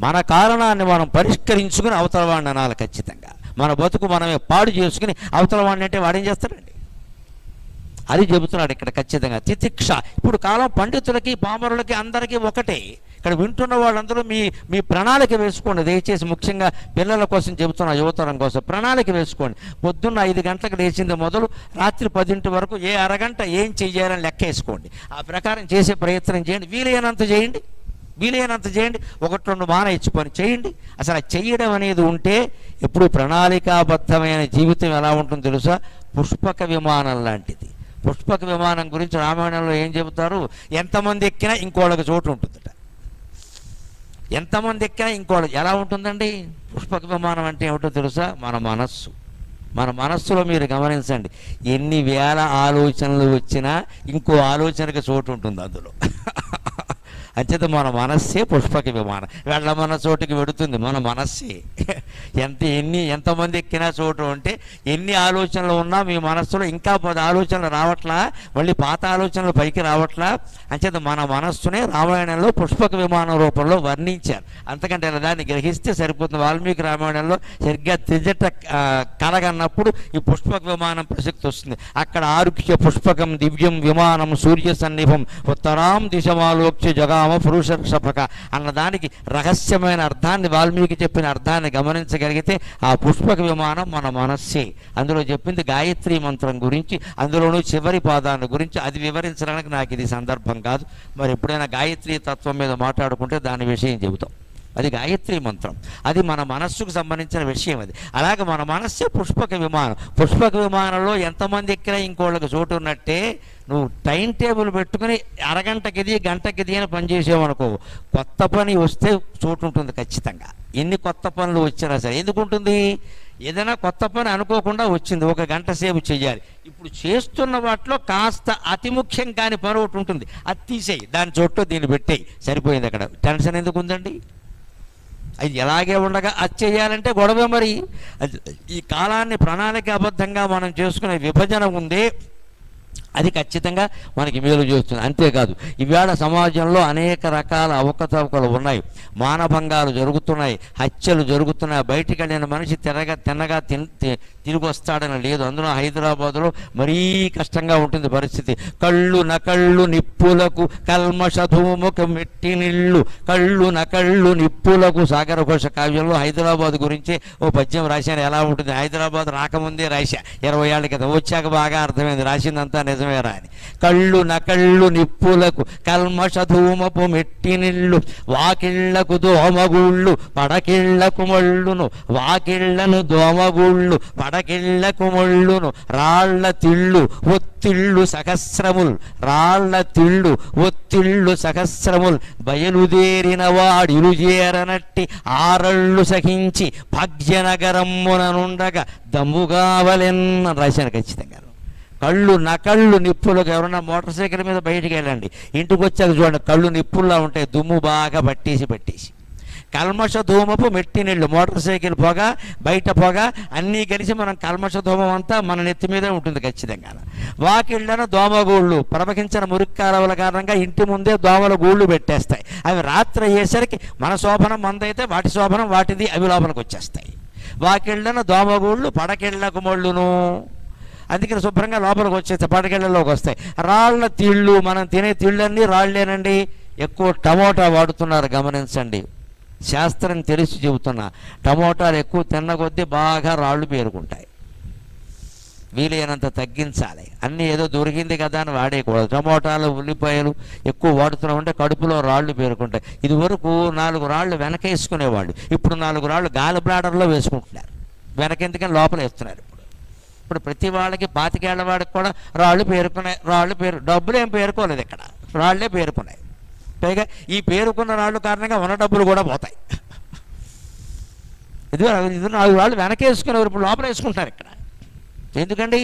మన కారణాన్ని మనం పరిష్కరించుకుని అవతల వాడిని అనాలి ఖచ్చితంగా. మన బతుకు మనమే పాడు చేసుకుని అవతల వాడిని అంటే వాడేం చేస్తాడండి? అది చెబుతున్నాడు ఇక్కడ ఖచ్చితంగా. తితిక్ష. ఇప్పుడు కాలం పండితులకి పామరులకి అందరికీ ఒకటే. ఇక్కడ వింటున్న వాళ్ళందరూ మీ ప్రణాళిక వేసుకోండి దయచేసి. ముఖ్యంగా పిల్లల కోసం చెబుతున్నా, యువతరం కోసం ప్రణాళిక వేసుకోండి. పొద్దున్న 5 గంటలకు లేచింది మొదలు రాత్రి 10 వరకు ఏ అరగంట ఏం చెయ్యాలని లెక్క వేసుకోండి. ఆ ప్రకారం చేసే ప్రయత్నం చేయండి. వీలైనంత చేయండి. 1-2 మానేచ్చు పని చేయండి. అసలు ఆ చెయ్యడం అనేది ఉంటే ఎప్పుడు ప్రణాళికాబద్ధమైన జీవితం ఎలా ఉంటుందో తెలుసా? పుష్పక విమానం లాంటిది. పుష్పక విమానం గురించి రామాయణంలో ఏం చెబుతారు? ఎంతమంది ఎక్కినా ఇంకోళ్ళకి చోటు ఉంటుందట. ఎంతమంది ఎక్కినా ఇంకోళ్ళకి ఎలా ఉంటుందండి? పుష్పక విమానం అంటే ఏమిటో తెలుసా? మన మనస్సు. మన మనస్సులో మీరు గమనించండి, ఎన్ని వేల ఆలోచనలు వచ్చినా ఇంకో ఆలోచనకి చోటు ఉంటుంది అందులో. అంచేత మన మనస్సే పుష్పక విమానం. వెళ్ళమన్న చోటుకి వెడుతుంది మన మనస్సే. ఎంతమంది ఎక్కినా చోటు ఉంటే ఎన్ని ఆలోచనలు ఉన్నా మీ మనస్సులో ఇంకా 10 ఆలోచనలు రావట్లా, మళ్ళీ పాత ఆలోచనలు పైకి రావట్లా. అంచేత మన మనస్సునే రామాయణంలో పుష్పక విమానం రూపంలో వర్ణించారు. అంతకంటే దాన్ని గ్రహిస్తే సరిపోతుంది. వాల్మీకి రామాయణంలో సరిగ్గా త్రిజట కలగన్నప్పుడు ఈ పుష్పక విమానం ప్రసక్తి వస్తుంది. అక్కడ ఆరుఖ్య పుష్పకం దివ్యం విమానం సూర్య సన్నిభం ఉత్తరాం దిశమాలోక్య జగామ పురుషర్షపక అన్నదానికి రహస్యమైన అర్థాన్ని, వాల్మీకి చెప్పిన అర్థాన్ని గమనించగలిగితే ఆ పుష్పక విమానం మన మనస్సే. అందులో చెప్పింది గాయత్రి మంత్రం గురించి, అందులోనూ చివరి పాదాన్ని గురించి. అది వివరించడానికి నాకు ఇది సందర్భం కాదు. మరి ఎప్పుడైనా గాయత్రి తత్వం మీద మాట్లాడుకుంటే దాని విషయం చెబుతాం. అది గాయత్రి మంత్రం. అది మన మనస్సుకు సంబంధించిన విషయం. అది అలాగే మన మనస్సే పుష్పక విమానం. పుష్పక విమానంలో ఎంతమంది ఎక్కినా ఇంకోళ్ళకి చోటు ఉన్నట్టే నువ్వు టైం టేబుల్ పెట్టుకుని అరగంటకిది గంటకిది అని పని చేసావనుకో, కొత్త పని వస్తే చోటు ఉంటుంది ఖచ్చితంగా. ఎన్ని కొత్త పనులు వచ్చినా సరే. ఎందుకుంటుంది? ఏదైనా కొత్త పని అనుకోకుండా వచ్చింది, 1 గంట సేపు చెయ్యాలి. ఇప్పుడు చేస్తున్న వాటిలో కాస్త అతి ముఖ్యం కాని పని ఒకటి ఉంటుంది, అది తీసేయి, దాని చోటు దీన్ని పెట్టేయి, సరిపోయింది. అక్కడ టెన్షన్ ఎందుకు ఉందండి? అది ఎలాగే ఉండగా అది చేయాలంటే గొడవ. మరి ఈ కాలాన్ని ప్రణాళికాబద్ధంగా మనం చేసుకునే విభజన ఉందే, అది ఖచ్చితంగా మనకి మేలు చేస్తుంది. అంతేకాదు ఇవాళ సమాజంలో అనేక రకాల అవకతవకలు ఉన్నాయి, మానభంగాలు జరుగుతున్నాయి, హత్యలు జరుగుతున్నాయి. బయటికి వెళ్ళిన మనిషి తిన్నగా తిరిగి వస్తాడని లేదు. అందులో హైదరాబాదులో మరీ కష్టంగా ఉంటుంది పరిస్థితి. కళ్ళు నకళ్ళు నిప్పులకు కల్మషధూముక మెట్టి నిళ్ళు, కళ్ళు నకళ్ళు నిప్పులకు. సాగర ఘోష కావ్యంలో హైదరాబాద్ గురించి ఓ పద్యం రాశాను. ఎలా ఉంటుంది? హైదరాబాద్ రాకముందే రాశా, 20 ఏళ్ల క్రితం. వచ్చాక బాగా అర్థమైంది, రాసిందంతా నిజమేరా అని. కళ్ళు నకళ్ళు నిప్పులకు కల్మషధూమపు మెట్టి నిళ్ళు, వాకిళ్లకు దోమగూళ్ళు పడకిళ్లకు మళ్ళును, వాకిళ్లను దోమగూళ్ళు పడకిళ్లకు మళ్ళును, రాళ్ల తిళ్ళు ఒత్తిళ్ళు సహస్రముల్, రాళ్ల తిళ్ళు ఒత్తిళ్ళు సహస్రముల్, బయలుదేరిన వాడిలుజేరనట్టి ఆరళ్ళు సహించి భాగ్యనగరమ్ముననుండగా దమ్ముగావలెన్న రాశాను ఖచ్చితంగా. కళ్ళు నకళ్ళు నిప్పులకు. ఎవరన్నా మోటార్ సైకిల్ మీద బయటికి వెళ్ళండి, ఇంటికి వచ్చాక చూడండి, కళ్ళు నిప్పుల్లా ఉంటాయి, దుమ్ము బాగా పట్టేసి. కల్మష ధూమపు మెట్టి నీళ్ళు, మోటార్ సైకిల్ పొగ, బయట పొగ అన్నీ కలిసి మనం కల్మష ధూమం అంతా మన నెత్తి మీదే ఉంటుంది ఖచ్చితంగా. వాకిళ్ళను దోమగూళ్ళు, ప్రవహించిన మురిక్కాలవల కారణంగా ఇంటి ముందే దోమల గూళ్ళు పెట్టేస్తాయి. అవి రాత్రి అయ్యేసరికి మన శోభనం మందైతే వాటి శోభనం వాటిది, అవి లోపలికి వచ్చేస్తాయి. వాకిళ్ళను దోమగూళ్ళు పడకిళ్లకు మళ్ళును, అందుకని శుభ్రంగా లోపలికి వచ్చేస్తాయి, పడకిళ్లలోకి వస్తాయి. రాళ్ల తిళ్ళు, మనం తినే తిళ్ళన్నీ రాళ్లేనండి. ఎక్కువ టమోటా వాడుతున్నారు గమనించండి. శాస్త్రం తెలిసి చెబుతున్నా, టమోటాలు ఎక్కువ తిన్న కొద్దీ బాగా రాళ్ళు పేరుకుంటాయి. వీలైనంత తగ్గించాలి. అన్నీ ఏదో దొరికింది కదా అని వాడేయకూడదు. టమోటాలు ఉల్లిపాయలు ఎక్కువ వాడుతున్నామంటే కడుపులో రాళ్ళు పేరుకుంటాయి. ఇది వరకు 4 రాళ్ళు వెనకేసుకునేవాళ్ళు, ఇప్పుడు 4 రాళ్ళు గాలి బ్లాడర్లో వేసుకుంటున్నారు. వెనకెందుకని లోపల వేస్తున్నారు. ఇప్పుడు ఇప్పుడు ప్రతి వాళ్ళకి 25 ఏళ్ల వాడికి కూడా రాళ్ళు పేరుకున్నాయి. డబ్బులు ఏం పేరుకోలేదు, ఇక్కడ రాళ్లే పేరుకున్నాయి. పైగా ఈ పేరుకున్న రాళ్ళు కారణంగా ఉన్న డబ్బులు కూడా పోతాయి. ఇది 4 రాళ్ళు వెనకేసుకునేవారు ఇప్పుడు లోపల వేసుకుంటారు ఇక్కడ. ఎందుకండి?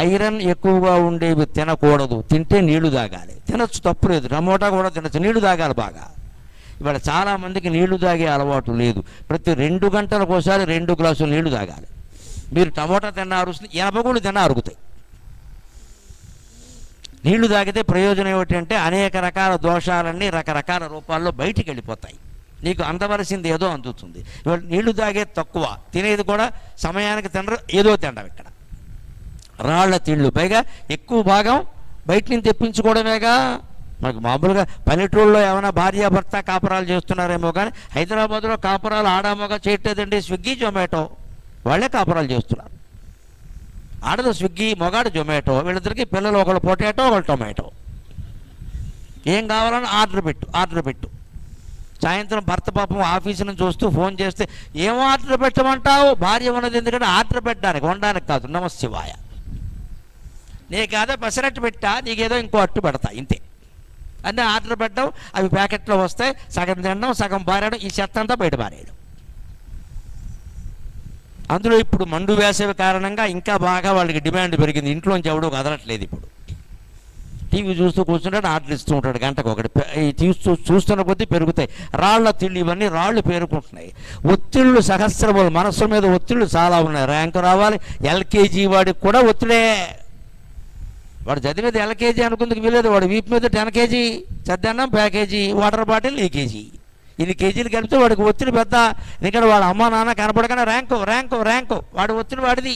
ఐరన్ ఎక్కువగా ఉండేవి తినకూడదు, తింటే నీళ్లు తాగాలి. తినచ్చు, తప్పు లేదు, టమోటా కూడా తినచ్చు, నీళ్లు తాగాలి బాగా. ఇవాళ చాలామందికి నీళ్లు తాగే అలవాటు లేదు. ప్రతి 2 గంటలకు ఒకసారి 2 గ్లాసులు నీళ్లు తాగాలి. మీరు టమోటా తిన్న అరుస్తుంది, ఎనపగుళ్ళు తిన్న అరుగుతాయి. నీళ్లు తాగితే ప్రయోజనం ఏమిటంటే అనేక రకాల దోషాలన్నీ రకరకాల రూపాల్లో బయటికి వెళ్ళిపోతాయి. నీకు అందవలసింది ఏదో అందుతుంది. ఇవాళ నీళ్లు తాగేది తక్కువ, తినేది కూడా సమయానికి తినరు, ఏదో తినడం. ఇక్కడ రాళ్ల తిళ్ళు, పైగా ఎక్కువ భాగం బయట నుంచి తెప్పించుకోవడమేగా. మనకు మామూలుగా పల్లెటూళ్ళలో ఏమైనా భార్యాభర్త కాపురాలు చేస్తున్నారేమో, కానీ హైదరాబాద్లో కాపురాలు ఆడామోగా చేయట్లేదండి. స్విగ్గీ, జొమాటో వాళ్ళే కాపురాలు చేస్తున్నారు. ఆడదు స్విగ్గీ, మొగాడు జొమాటో. వీళ్ళిద్దరికి పిల్లలు, ఒకళ్ళు పొటాటో, ఒకళ్ళు టొమాటో. ఏం కావాలని ఆర్డర్ పెట్టు. సాయంత్రం భర్త పాపం ఆఫీసు నుంచి వస్తూ ఫోన్ చేస్తే ఏం ఆర్డర్ పెట్టమంటావు? భార్య ఉన్నది ఎందుకంటే ఆర్డర్ పెట్టడానికి, వండడానికి కాదు. నమశివాయ, నీకేదో పెసరట్టు పెట్టా, నీకేదో ఇంకో అట్టు పెడతా, ఇంతే. అన్నీ ఆర్డర్ పెట్టడం, అవి ప్యాకెట్లో వస్తాయి, సగం తినడం, సగం పారేయడం, ఈ చెత్త అంతా బయట పారేయడం. అందులో ఇప్పుడు మండు వేసవి కారణంగా ఇంకా బాగా వాళ్ళకి డిమాండ్ పెరిగింది. ఇంట్లోంచి ఎవడో కదలట్లేదు. ఇప్పుడు టీవీ చూస్తూ కూర్చుంటాడు, ఆర్డర్ ఇస్తూ ఉంటాడు గంటకు ఒకటి. చూస్తున్న కొద్దీ పెరుగుతాయి రాళ్ల తిళ్ళు. ఇవన్నీ రాళ్ళు పేరుకుంటున్నాయి. ఒత్తిళ్ళు సహస్రములు, మనస్సు మీద ఒత్తిళ్ళు చాలా ఉన్నాయి. ర్యాంకు రావాలి, ఎల్కేజీ వాడికి కూడా ఒత్తిడే. వాడు చదివేది ఎల్కేజీ అనుకుందుకు వీలేదు, వాడు వీపు మీద 10 కేజీ చద్దన్నం, ప్యాకేజీ వాటర్ బాటిల్, లీకేజీ. ఇన్ని కేజీలు కలిపితే వాడికి ఒత్తిడి పెద్ద. ఎందుకంటే వాడు అమ్మ నాన్న కనపడగానే ర్యాంకు వాడి ఒత్తిడి వాడిది.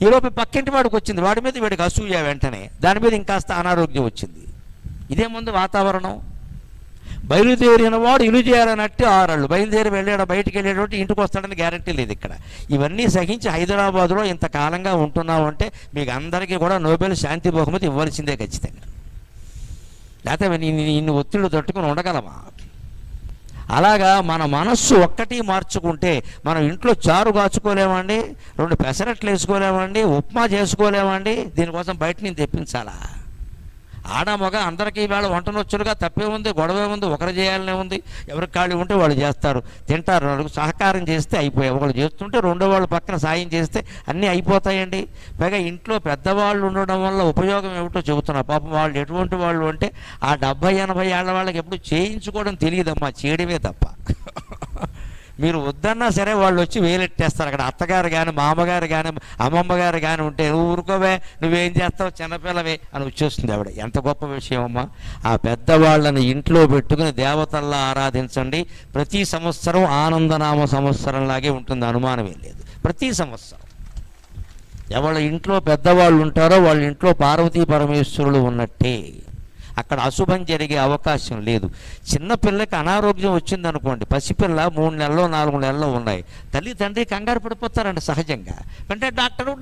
ఈలోపు పక్కింటి వాడికి వచ్చింది, వాడి మీద వీడికి అసూయ, వెంటనే దాని మీద ఇంకాస్త అనారోగ్యం వచ్చింది. ఇదే ముందు వాతావరణం. బయలుదేరిన వాడు ఇల్లు చేయాలన్నట్టు 6 ఏళ్ళు బయలుదేరి వెళ్ళాడు, బయటికి వెళ్ళేటట్టు ఇంటికి వస్తాడని గ్యారెంటీ లేదు ఇక్కడ. ఇవన్నీ సహించి హైదరాబాద్లో ఇంతకాలంగా ఉంటున్నామంటే మీకు అందరికీ కూడా నోబెల్ శాంతి బహుమతి ఇవ్వాల్సిందే ఖచ్చితంగా. లేకపోతే ఇన్ని ఒత్తిళ్ళు తట్టుకుని ఉండగలమా? అలాగా మన మనస్సు ఒక్కటి మార్చుకుంటే మనం ఇంట్లో చారు కాచుకోలేమండి, 2 పెసరట్లు వేసుకోలేమండి, ఉప్మా చేసుకోలేమండి. దీనికోసం బయట నుంచి తెప్పించాలా? ఆడ మగ అందరికీ వేళ వంటనొచ్చులుగా తప్పే ఉంది, గొడవే ఉంది, ఒకరు చేయాలనే ఉంది. ఎవరికి ఖాళీ ఉంటే వాళ్ళు చేస్తారు, తింటారు. వాళ్ళకు సహకారం చేస్తే అయిపోయాయి. ఒకళ్ళు చేస్తుంటే రెండో వాళ్ళు పక్కన సాయం చేస్తే అన్నీ అయిపోతాయండి. పైగా ఇంట్లో పెద్దవాళ్ళు ఉండడం వల్ల ఉపయోగం ఏమిటో చెబుతున్నారు. పాపం వాళ్ళు ఎటువంటి వాళ్ళు అంటే ఆ 70-80 ఏళ్ల వాళ్ళకి ఎప్పుడు చేయించుకోవడం తెలియదమ్మా, చేయడమే తప్ప. మీరు వద్దన్నా సరే వాళ్ళు వచ్చి వేలెట్టేస్తారు. అక్కడ అత్తగారు కానీ, మామగారు కానీ, అమ్మమ్మ గారు కానీ ఉంటే నువ్వు ఊరుకోవే, నువ్వేం చేస్తావు, చిన్నపిల్లవే అని వచ్చేస్తుంది ఆవిడ. ఎంత గొప్ప విషయం అమ్మా! ఆ పెద్దవాళ్ళని ఇంట్లో పెట్టుకుని దేవతల్లా ఆరాధించండి. ప్రతి సంవత్సరం ఆనందనామ సంవత్సరంలాగే ఉంటుంది, అనుమానమే లేదు. ప్రతి సంవత్సరం ఎవళ్ళ ఇంట్లో పెద్దవాళ్ళు ఉంటారో వాళ్ళ ఇంట్లో పార్వతీ పరమేశ్వరులు ఉన్నట్టే. అక్కడ అశుభం జరిగే అవకాశం లేదు. చిన్నపిల్లకి అనారోగ్యం వచ్చిందనుకోండి, పసిపిల్ల 3 నెలల్లో 4 నెలల్లో ఉన్నాయి, తల్లి తండ్రి కంగారు పడిపోతారండి సహజంగా. అంటే డాక్టరు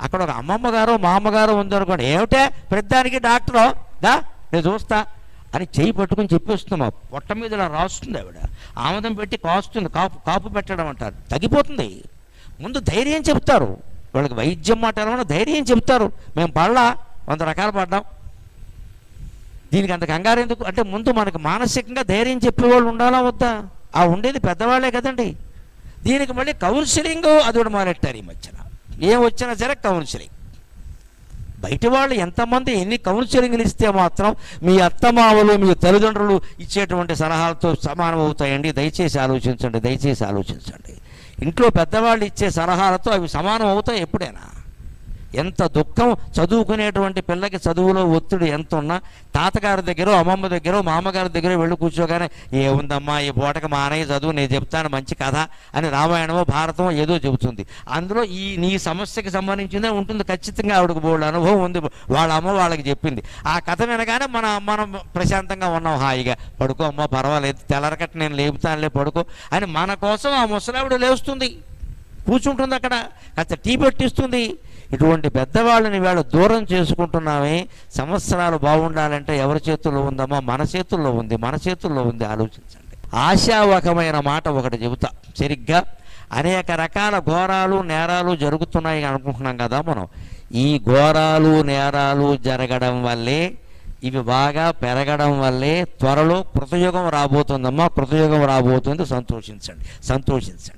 అక్కడ ఒక అమ్మమ్మ గారు మామగారు ఉందనుకోండి, ఏమిటే పెద్దానికి డాక్టరు దా నేను చూస్తా అని చెయ్యి పట్టుకుని చెప్పేస్తున్నాం. పొట్ట మీద ఇలా రాస్తుంది ఆవిడ, ఆముదం పెట్టి కాస్తుంది. కాపు పెట్టడం అంటారు. తగ్గిపోతుంది. ముందు ధైర్యం చెప్తారు వాళ్ళకి. వైద్యం మాట ఎలా ధైర్యం చెప్తారు. మేము పడలా 100 రకాలు పడ్డాం, దీనికి అంత కంగారు ఎందుకు అంటే ముందు మనకు మానసికంగా ధైర్యం చెప్పేవాళ్ళు ఉండాలా వద్దా? ఆ ఉండేది పెద్దవాళ్లే కదండి. దీనికి మళ్ళీ కౌన్సిలింగ్ అది కూడా మొదలెట్టారు ఈ మధ్యన. ఏం వచ్చినా సరే కౌన్సిలింగ్. బయట వాళ్ళు ఎంతమంది ఎన్ని కౌన్సిలింగ్లు ఇస్తే మాత్రం మీ అత్తమామలు మీ తల్లిదండ్రులు ఇచ్చేటువంటి సలహాలతో సమానం అవుతాయండి. దయచేసి ఆలోచించండి. ఇంట్లో పెద్దవాళ్ళు ఇచ్చే సలహాలతో అవి సమానం అవుతాయి ఎప్పుడైనా. ఎంత దుఃఖం, చదువుకునేటువంటి పిల్లకి చదువులో ఒత్తిడి ఎంత ఉన్నా తాతగారి దగ్గర, అమ్మమ్మ దగ్గర, మామగారి దగ్గర వెళ్ళి కూర్చోగానే ఏముందమ్మా ఈ పూటకి మా అన్నయ్య చదువు, నేను చెప్తాను మంచి కథ అని రామాయణమో భారతమో ఏదో చెబుతుంది. అందులో నీ సమస్యకి సంబంధించిందే ఉంటుంది ఖచ్చితంగా. ఆవిడకు బోల్డ్ అనుభవం ఉంది, వాళ్ళ అమ్మ వాళ్ళకి చెప్పింది. ఆ కథ వినగానే మనం ప్రశాంతంగా ఉన్నాం, హాయిగా పడుకో అమ్మ పర్వాలేదు, తెల్లరకట్ట నేను లేపుతానులే పడుకో అని మన కోసం ఆ ముసలావిడ లేస్తుంది, కూర్చుంటుంది అక్కడ, కాస్త టీ పెట్టిస్తుంది. ఇటువంటి పెద్దవాళ్ళని వేళ దూరం చేసుకుంటున్నామే. సంవత్సరాలు బాగుండాలంటే ఎవరి చేతుల్లో ఉందమ్మా? మన చేతుల్లో ఉంది. ఆలోచించండి. ఆశావకమైన మాట ఒకటి చెబుతా సరిగ్గా. అనేక రకాల ఘోరాలు నేరాలు జరుగుతున్నాయి అనుకుంటున్నాం కదా మనం. ఈ ఘోరాలు నేరాలు జరగడం వల్లే, ఇవి బాగా పెరగడం వల్లే త్వరలో కృతయుగం రాబోతుందమ్మా. కృతయుగం రాబోతుంది, సంతోషించండి, సంతోషించండి.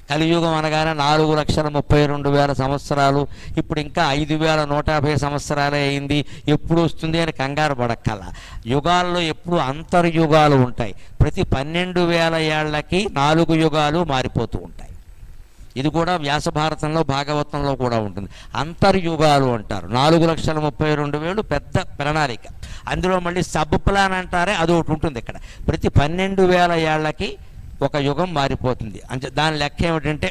కలియుగం అనగానే 4,32,000 సంవత్సరాలు, ఇప్పుడు ఇంకా 5,150 సంవత్సరాలే అయింది, ఎప్పుడు వస్తుంది అని కంగారు పడక్కల. యుగాల్లో ఎప్పుడు అంతర్యుగాలు ఉంటాయి. ప్రతి 12,000 ఏళ్లకి 4 యుగాలు మారిపోతూ ఉంటాయి. ఇది కూడా వ్యాసభారతంలో భాగవతంలో కూడా ఉంటుంది. అంతర్యుగాలు అంటారు. 4,32,000 పెద్ద ప్రణాళిక. అందులో మళ్ళీ సబ్ ప్లాన్ అంటారే, అది ఒకటి ఉంటుంది ఇక్కడ. ప్రతి 12,000 ఏళ్లకి ఒక యుగం మారిపోతుంది. అంటే దాని లెక్క ఏమిటంటే,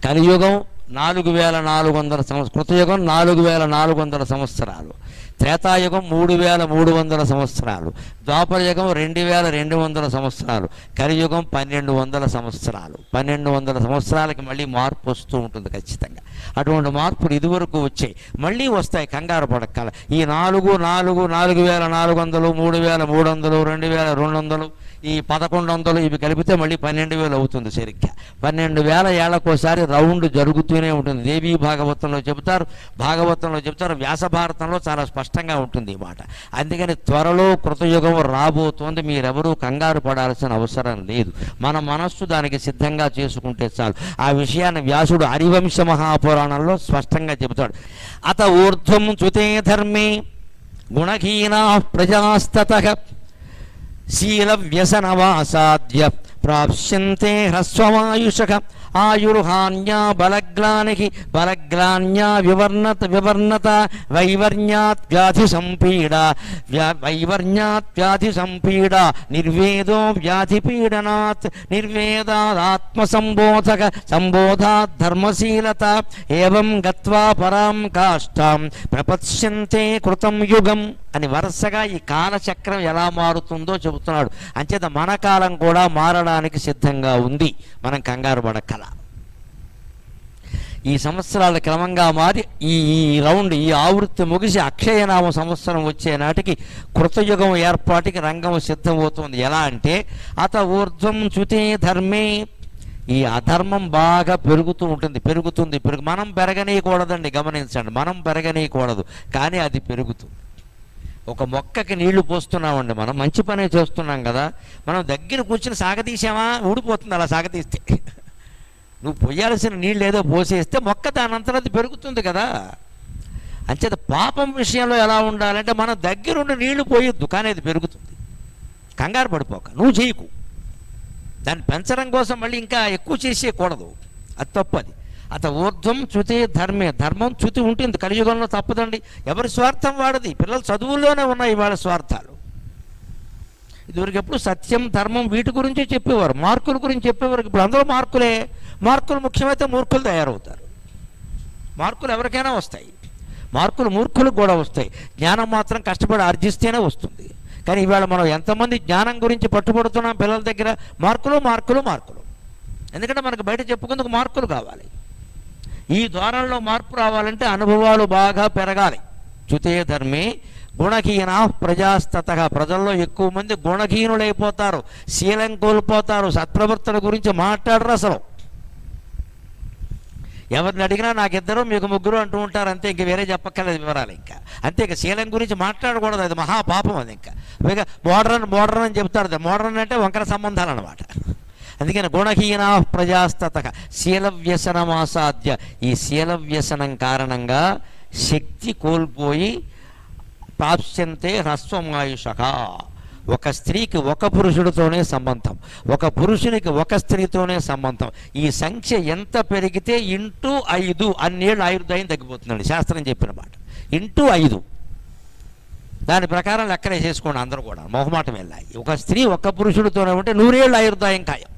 కలియుగం 4,400 సంవత్సరాలు, కృతయుగం 4,400 సంవత్సరాలు, త్రేతాయుగం 3,300 సంవత్సరాలు, ద్వాపరయుగం 2,200 సంవత్సరాలు, కలియుగం 1,200 సంవత్సరాలు. 1,200 సంవత్సరాలకి మళ్ళీ మార్పు వస్తూ ఉంటుంది ఖచ్చితంగా. అటువంటి మార్పులు ఇదివరకు వచ్చాయి, మళ్ళీ వస్తాయి, కంగారు పడక్కల. ఈ 4,400, 3,300, 2,200, ఈ 1,100 ఇవి కలిపితే మళ్ళీ 12,000 అవుతుంది సరిగ్గా. 12,000 ఏళ్లకోసారి రౌండ్ జరుగుతూనే ఉంటుంది. దేవీ భాగవతంలో చెబుతారు, వ్యాస భారతంలో చాలా స్పష్టంగా ఉంటుంది ఈ మాట. అందుకని త్వరలో కృతయుగం రాబోతోంది. మీరెవరూ కంగారు పడాల్సిన అవసరం లేదు. మన మనస్సు దానికి సిద్ధంగా చేసుకుంటే చాలు. ఆ విషయాన్ని వ్యాసుడు హరివంశ మహాపురాణంలో స్పష్టంగా చెబుతాడు. అత ఊర్ధ్వం చ్యుతే ధర్మే గుణహీనా ప్రజాస్తతః శీల వ్యసనవాసాద్య ప్రాప్స్యంతే హ్రస్వమాయుషః ఆయుర్హాన్యా బలగ్లానికి బలగ్లాన్యా వివర్ణత వైవర్ణ్యాత్వ్యాధి సంపీడా నిర్వేదో వ్యాధిపీడనాత్ నిర్వేదాత్మసంబోధాత్ ధర్మశీలత ఏవం గత్వా పరాం కాష్టాం ప్రపత్స్యంతే కృతం యుగం అని వరుసగా ఈ కాలచక్రం ఎలా మారుతుందో చెబుతున్నాడు. అంచేత మన కాలం కూడా మారడానికి సిద్ధంగా ఉంది, మనం కంగారు పడక్కల. ఈ సంవత్సరాల క్రమంగా మారి ఈ రౌండ్, ఈ ఆవృత్తి ముగిసి అక్షయనామ సంవత్సరం వచ్చే నాటికి కృతయుగం ఏర్పాటుకి రంగం సిద్ధమవుతుంది. ఎలా అంటే, అత ఊర్ధ్వం చ్యుతే ధర్మే, ఈ అధర్మం బాగా పెరుగుతుంది. మనం పెరగనీయకూడదండి, గమనించండి, మనం పెరగనీయకూడదు, కానీ అది పెరుగుతుంది. ఒక మొక్కకి నీళ్లు పోస్తున్నామండి, మనం మంచి పనే చేస్తున్నాం కదా, మనం దగ్గర కూర్చుని సాగతీసామా ఊడిపోతుంది. అలా సాగతీస్తే నువ్వు పోయాల్సిన నీళ్ళు ఏదో పోసేస్తే మొక్క దానంతరం అది పెరుగుతుంది కదా. అంచేత పాపం విషయంలో ఎలా ఉండాలంటే, మనం దగ్గరుండి నీళ్లు పోయొద్దు, కానీ అది పెరుగుతుంది. కంగారు పడిపోక, నువ్వు చేయకు. దాన్ని పెంచడం కోసం మళ్ళీ ఇంకా ఎక్కువ చేసేయకూడదు, అది తప్పది. అత ఊర్ధ్వం చ్యుతే ధర్మే, ధర్మం చ్యుతి ఉంటుంది కలియుగంలో, తప్పదండి. ఎవరి స్వార్థం వాడది. పిల్లలు చదువుల్లోనే ఉన్నాయి వాళ్ళ స్వార్థాలు. ఇదివరకు ఎప్పుడు సత్యం ధర్మం వీటి గురించి చెప్పేవారు, మార్కుల గురించి చెప్పేవారు. ఇప్పుడు అందరూ మార్కులు ముఖ్యమైతే మూర్ఖులు తయారవుతారు. మార్కులు ఎవరికైనా వస్తాయి, మార్కులు మూర్ఖులకు కూడా వస్తాయి. జ్ఞానం మాత్రం కష్టపడి ఆర్జిస్తేనే వస్తుంది. కానీ ఇవాళ మనం ఎంతమంది జ్ఞానం గురించి పట్టుబడుతున్నాం పిల్లల దగ్గర? మార్కులు. ఎందుకంటే మనకు బయట చెప్పుకుందుకు మార్కులు కావాలి. ఈ ద్వారంలో మార్పు రావాలంటే అనుభవాలు బాగా పెరగాలి. చ్యుతే ధర్మే గుణహీనా ప్రజాస్తతః, ప్రజల్లో ఎక్కువ మంది గుణహీనులైపోతారు, శీలం కోల్పోతారు, సత్ప్రవర్తన గురించి మాట్లాడరు అసలు. ఎవరిని అడిగినా నాకిద్దరు మీకు ముగ్గురు అంటూ ఉంటారు, అంతే. ఇంక వేరే చెప్పక్కర్లేదు వివరాలు. ఇంకా అంతే. ఇక శీలం గురించి మాట్లాడకూడదు, అది మహాపాపం. అది ఇంకా పైగా మోడర్న్ అని చెప్తారు. మోడర్న్ అంటే వంకర సంబంధాలు అన్నమాట. అందుకని గుణహీనా ప్రజాస్తతః శీల వ్యసనమాసాద్య, ఈ శీల వ్యసనం కారణంగా శక్తి కోల్పోయి ప్రాప్స్యంతే హ్రస్వమాయుషః. ఒక స్త్రీకి ఒక పురుషుడితోనే సంబంధం, ఒక పురుషునికి ఒక స్త్రీతోనే సంబంధం. ఈ సంఖ్య ఎంత పెరిగితే ఇంటూ 5 అన్నేళ్ళు ఆయుర్దాయం తగ్గిపోతుందండి, శాస్త్రం చెప్పిన మాట. ఇంటూ 5 దాని ప్రకారం లెక్కనే చేసుకోండి అందరూ కూడా, మొహమాటం వెళ్ళాయి. ఒక స్త్రీ ఒక పురుషుడితోనే ఉంటే 100 ఏళ్ళు ఆయుర్దాయం ఖాయం.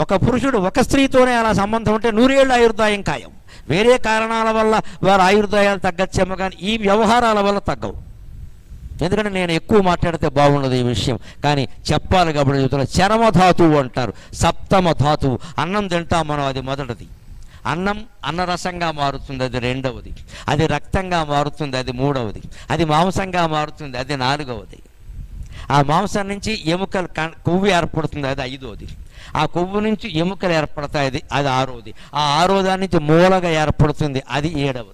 ఒక పురుషుడు ఒక స్త్రీతోనే అలా సంబంధం ఉంటే 100 ఏళ్ళు ఆయుర్దాయం ఖాయం. వేరే కారణాల వల్ల వారి ఆయుర్దాయాలు తగ్గచ్చేమో, కానీ ఈ వ్యవహారాల వల్ల తగ్గవు. ఎందుకంటే నేను ఎక్కువ మాట్లాడితే బాగుండదు ఈ విషయం, కానీ చెప్పాలి కాబట్టి చెబుతున్నా. చరమధాతువు అంటారు, సప్తమ ధాతువు. అన్నం తింటాం మనం, అది మొదటిది. అన్నం అన్నరసంగా మారుతుంది, అది రెండవది. అది రక్తంగా మారుతుంది, అది మూడవది. అది మాంసంగా మారుతుంది, అది నాలుగవది. ఆ మాంసం నుంచి ఎముకలు కొవ్వు ఏర్పడుతుంది, అది ఐదవది. ఆ కొవ్వు నుంచి ఎముకలు ఏర్పడతాయి, అది ఆరోది. ఆ ఆరోదాని నుంచి మూలగా ఏర్పడుతుంది, అది ఏడవది.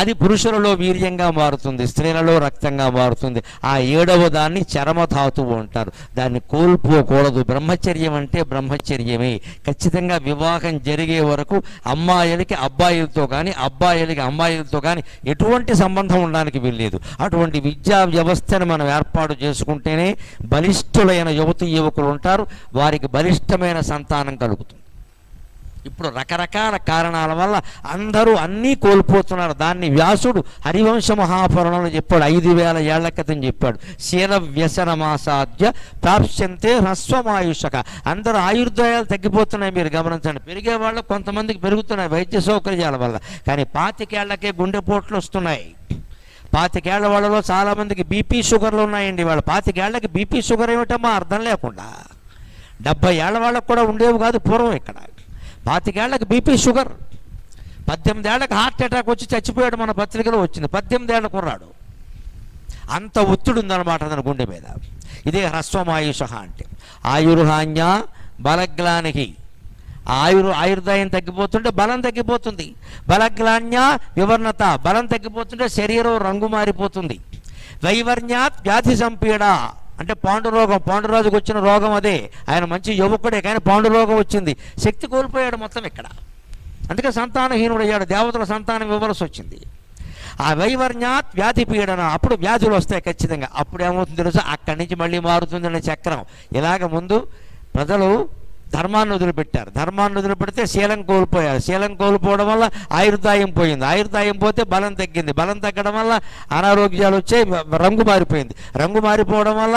అది పురుషులలో వీర్యంగా మారుతుంది, స్త్రీలలో రక్తంగా మారుతుంది. ఆ ఏడవ దాన్ని చరమధాతువు అంటారు. దాన్ని కోల్పోకూడదు. బ్రహ్మచర్యం అంటే బ్రహ్మచర్యమే. ఖచ్చితంగా వివాహం జరిగే వరకు అమ్మాయిలకి అబ్బాయిలతో కానీ అబ్బాయిలకి అమ్మాయిలతో కానీ ఎటువంటి సంబంధం ఉండడానికి వీల్లేదు. అటువంటి విద్యా వ్యవస్థను మనం ఏర్పాటు చేసుకుంటేనే బలిష్ఠులైన యువతీ యువకులు ఉంటారు, వారికి బలిష్టమైన సంతానం కలుగుతుంది. ఇప్పుడు రకరకాల కారణాల వల్ల అందరూ అన్నీ కోల్పోతున్నారు. దాన్ని వ్యాసుడు హరివంశ మహాపురాణంలో చెప్పాడు, 5000 ఏళ్ల క్రితం చెప్పాడు. శీల వ్యసనమాసాధ్య ప్రాప్స్యంతే హ్రస్వమాయుషక. అందరూ ఆయుర్దాయాలు తగ్గిపోతున్నాయి, మీరు గమనించండి. పెరిగే వాళ్ళు కొంతమందికి పెరుగుతున్నాయి వైద్య సౌకర్యాల వల్ల, కానీ 25 ఏళ్లకే గుండెపోట్లు వస్తున్నాయి. 25 ఏళ్ల వాళ్ళలో చాలామందికి బీపీ షుగర్లు ఉన్నాయండి. వాళ్ళు 25 ఏళ్లకి బీపీ షుగర్ ఏమిటమ్మా అర్థం లేకుండా. 70 ఏళ్ల వాళ్ళకు కూడా ఉండేవి కాదు పూర్వం. ఇక్కడ 25 ఏళ్లకు బీపీ షుగర్, 18 ఏళ్లకు హార్ట్ అటాక్ వచ్చి చచ్చిపోయాడు, మన పత్రికలో వచ్చింది. 18 ఏళ్ల కుర్రాడు. అంత ఒత్తిడి ఉందన్నమాట అతని గుండె మీద. ఇదే హ్రస్వమాయుష అంటే. ఆయుర్హాన్య బలగ్లానికి. ఆయుర్దాయం తగ్గిపోతుంటే బలం తగ్గిపోతుంది. బలగ్లాన్య వివర్ణత, బలం తగ్గిపోతుంటే శరీరం రంగు మారిపోతుంది. వైవర్ణ్యాత్ వ్యాధి సంపీడ అంటే పాండురోగం. పాండురాజుకు వచ్చిన రోగం అదే. ఆయన మంచి యువకుడే, కానీ పాండురోగం వచ్చింది, శక్తి కోల్పోయాడు మొత్తం ఇక్కడ. అందుకే సంతానహీనుడు అయ్యాడు, దేవతల సంతానం ఇవ్వవలసి వచ్చింది. ఆ వైవర్ణ్యాత్ వ్యాధి పీడన, అప్పుడు వ్యాధులు వస్తాయి ఖచ్చితంగా. అప్పుడు ఏమవుతుంది తెలుసా, అక్కడి నుంచి మళ్ళీ మారుతుందనే చక్రం. ఇలాగ ముందు ప్రజలు ధర్మాన్ని వదిలిపెట్టారు, ధర్మాన్ని వదిలిపెడితే శీలం కోల్పోయారు, శీలం కోల్పోవడం వల్ల ఆయుర్దాయం పోయింది, ఆయుర్దాయం పోతే బలం తగ్గింది, బలం తగ్గడం వల్ల అనారోగ్యాలు వచ్చాయి, రంగు మారిపోయింది, రంగు మారిపోవడం వల్ల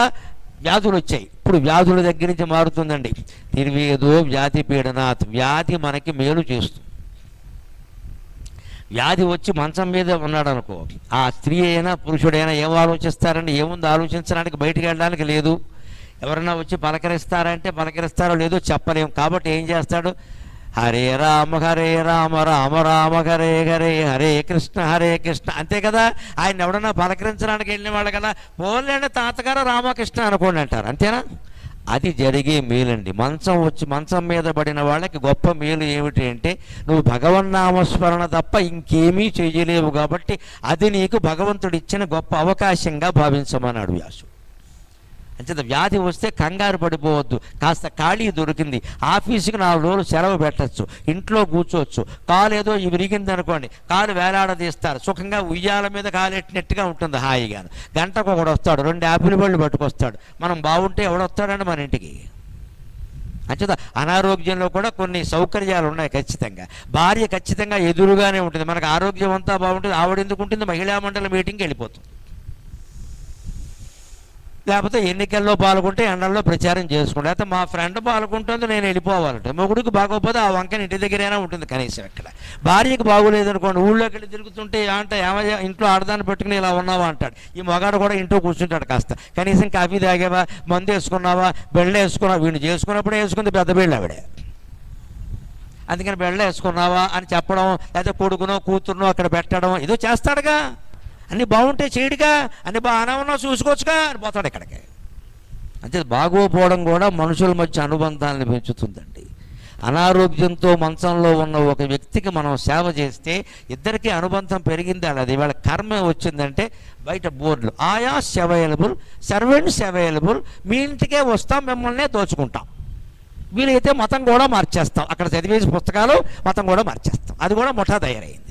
వ్యాధులు వచ్చాయి. ఇప్పుడు వ్యాధుల దగ్గర నుంచి మారుతుందండి. నిర్వేదో వ్యాధి పీడనాత్. వ్యాధి మనకి మేలు చేస్తుంది. వ్యాధి వచ్చి మంచం మీద ఉన్నాడు అనుకో, ఆ స్త్రీ అయినా పురుషుడైనా ఏం ఆలోచిస్తారండి? ఏముంది ఆలోచించడానికి? బయటికి వెళ్ళడానికి లేదు. ఎవరన్నా వచ్చి పలకరిస్తారంటే పలకరిస్తారో లేదో చెప్పలేం. కాబట్టి ఏం చేస్తాడు? హరే రామ రామ రామ హరే హరే, హరే కృష్ణ అంతే కదా. ఆయన ఎవడన్నా పలకరించడానికి వెళ్ళిన వాళ్ళు కదా, పోలేండి తాతగారు రామకృష్ణ అనుకోండి అంటారు, అంతేనా? అది జరిగే మేలండి. మంచం మీద పడిన వాళ్ళకి గొప్ప మేలు ఏమిటి అంటే, నువ్వు భగవన్నామస్మరణ తప్ప ఇంకేమీ చేయలేవు, కాబట్టి అది నీకు భగవంతుడు ఇచ్చిన గొప్ప అవకాశంగా భావించమన్నాడు వ్యాసుడు. అంచేత వ్యాధి వస్తే కంగారు పడిపోవద్దు. కాస్త ఖాళీ దొరికింది, ఆఫీసుకి 4 రోజులు సెలవు పెట్టచ్చు, ఇంట్లో కూర్చోవచ్చు. కాలు ఏదో విరిగింది అనుకోండి, కాలు వేలాడదీస్తారు, సుఖంగా ఉయ్యాల మీద కాలెట్టినట్టుగా ఉంటుంది హాయిగాను. గంటకు ఒకడు వస్తాడు, 2 యాపిల్ పళ్ళు పట్టుకొస్తాడు. మనం బాగుంటే ఎవడొస్తాడండి మన ఇంటికి? అంచేత అనారోగ్యంలో కూడా కొన్ని సౌకర్యాలు ఉన్నాయి ఖచ్చితంగా. భార్య ఖచ్చితంగా ఎదురుగానే ఉంటుంది. మనకు ఆరోగ్యం అంతా బాగుంటుంది, ఆవిడ ఎందుకు ఉంటుంది? మహిళా మండలి మీటింగ్కి వెళ్ళిపోతుంది, లేకపోతే ఎన్నికల్లో పాల్గొంటే ఎండల్లో ప్రచారం చేసుకుంటే, అయితే మా ఫ్రెండ్ పాల్గొంటుంది నేను వెళ్ళిపోవాలంటే. మొగుడికి బాగోపోతే ఆ వంకని ఇంటి దగ్గరైనా ఉంటుంది కనీసం. ఇక్కడ భార్యకి బాగోలేదనుకోండి, ఊళ్ళోకి వెళ్ళి తిరుగుతుంటే అంటే ఏమయ్యా ఇంట్లో ఆడదాన్ని పెట్టుకుని ఇలా ఉన్నావా అంటాడు. ఈ మగాడు కూడా ఇంట్లో కూర్చుంటాడు. కాస్త కనీసం కాఫీ తాగేవా, మందు వేసుకున్నావా, బెళ్ళ వేసుకున్నావా? వీడిని చేసుకున్నప్పుడే వేసుకుంది పెద్ద బెళ్ళ ఆవిడే. అందుకని బెళ్ళ వేసుకున్నావా అని చెప్పడం, లేకపోతే కొడుకునో కూతురునో అక్కడ పెట్టడం, ఏదో చేస్తాడుగా. అన్నీ బాగుంటే చేయడుగా, అన్ని బాగానే ఉన్నా చూసుకోవచ్చుగా అని పోతాడు ఇక్కడికి. అంతే. బాగోపోవడం కూడా మనుషుల మధ్య అనుబంధాలను పెంచుతుందండి. అనారోగ్యంతో మంచంలో ఉన్న ఒక వ్యక్తికి మనం సేవ చేస్తే ఇద్దరికీ అనుబంధం పెరిగింది. అది ఇవాళ కర్మ వచ్చిందంటే బయట బోర్డులు, ఆయాస్ అవైలబుల్, సర్వెంట్స్ అవైలబుల్, మీ ఇంటికే వస్తాం, మిమ్మల్నే దోచుకుంటాం, వీలైతే మతం కూడా మార్చేస్తాం. అక్కడ చదివేసి పుస్తకాలు మతం కూడా మార్చేస్తాం. అది కూడా ముఠా తయారైంది.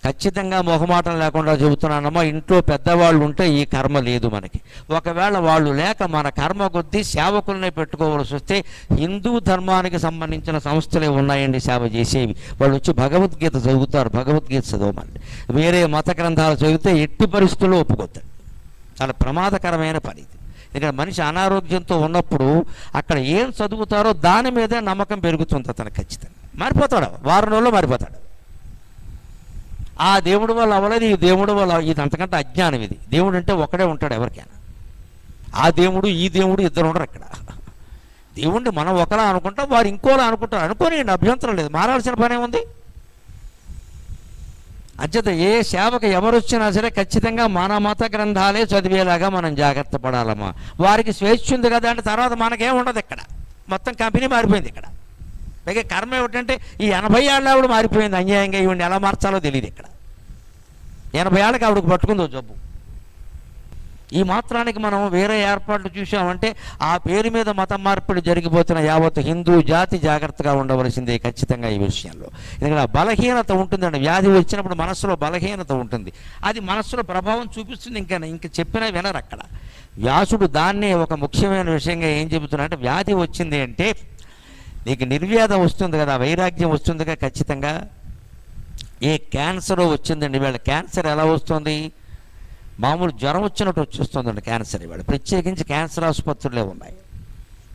ఖచ్చితంగా మొహమాటం లేకుండా చెబుతున్నానమ్మా, ఇంట్లో పెద్దవాళ్ళు ఉంటే ఈ కర్మ లేదు మనకి. ఒకవేళ వాళ్ళు లేక మన కర్మ కొద్దీ సేవకుల్ని పెట్టుకోవాల్సి వస్తే హిందూ ధర్మానికి సంబంధించిన సంస్థలే ఉన్నాయండి సేవ చేసేవి. వాళ్ళు వచ్చి భగవద్గీత చదువుతారు, భగవద్గీత చదవమండి. వేరే మత గ్రంథాలు చదివితే ఎట్టి పరిస్థితుల్లో ఒప్పుకొద్దండి. చాలా ప్రమాదకరమైన పని ఇది. ఇక్కడ మనిషి అనారోగ్యంతో ఉన్నప్పుడు అక్కడ ఏం చదువుతారో దాని మీదే నమ్మకం పెరుగుతుంది అతను. ఖచ్చితంగా మారిపోతాడు, వారం రోజుల్లో మారిపోతాడు. ఆ దేవుడు వల్ల అవ్వలేదు, ఈ దేవుడు వల్ల, ఇది అంతకంటే అజ్ఞానం. ఇది దేవుడు అంటే ఒకడే ఉంటాడు ఎవరికైనా. ఆ దేవుడు ఈ దేవుడు ఇద్దరు ఉండరు ఇక్కడ. దేవుణ్ణి మనం ఒకలా అనుకుంటాం, వారు ఇంకోలా అనుకుంటారు. అనుకోని అభ్యంతరం లేదు, మారాల్సిన పనే ఉంది. అంచేత ఏ సేవకు ఎవరొచ్చినా సరే ఖచ్చితంగా మన మత గ్రంథాలే చదివేలాగా మనం జాగ్రత్త పడాలమ్మా. వారికి స్వేచ్ఛ ఉంది కదా అంటే తర్వాత మనకేం ఉండదు ఇక్కడ, మొత్తం కంపెనీ మారిపోయింది ఇక్కడ. పైగా కర్మ ఏమిటంటే ఈ 80 ఏళ్ళ ఆవిడ మారిపోయింది అన్యాయంగా, ఈవిడిని ఎలా మార్చాలో తెలియదు ఇక్కడ. 80 ఏళ్ళకి ఆవిడకు పట్టుకుందో జబ్బు. ఈ మాత్రానికి మనం వేరే ఏర్పాట్లు చూసామంటే ఆ పేరు మీద మతం మార్పిడి జరిగిపోతున్న యావత్ హిందూ జాతి జాగ్రత్తగా ఉండవలసిందే ఖచ్చితంగా ఈ విషయంలో. ఎందుకంటే ఆ బలహీనత ఉంటుందండి, వ్యాధి వచ్చినప్పుడు మనస్సులో బలహీనత ఉంటుంది, అది మనస్సులో ప్రభావం చూపిస్తుంది. ఇంకా చెప్పినా వినరు అక్కడ. వ్యాసుడు దాన్నే ఒక ముఖ్యమైన విషయంగా ఏం చెబుతున్నాడంటే, వ్యాధి వచ్చింది అంటే నీకు నిర్వ్యాధం వస్తుంది కదా, వైరాగ్యం వస్తుందిగా ఖచ్చితంగా. ఏ క్యాన్సర్ వచ్చిందండి ఇవాళ, క్యాన్సర్ ఎలా వస్తుంది? మామూలు జ్వరం వచ్చినట్టు వచ్చేస్తుందండి క్యాన్సర్ ఇవాళ. ప్రత్యేకించి క్యాన్సర్ ఆసుపత్రులే ఉన్నాయి.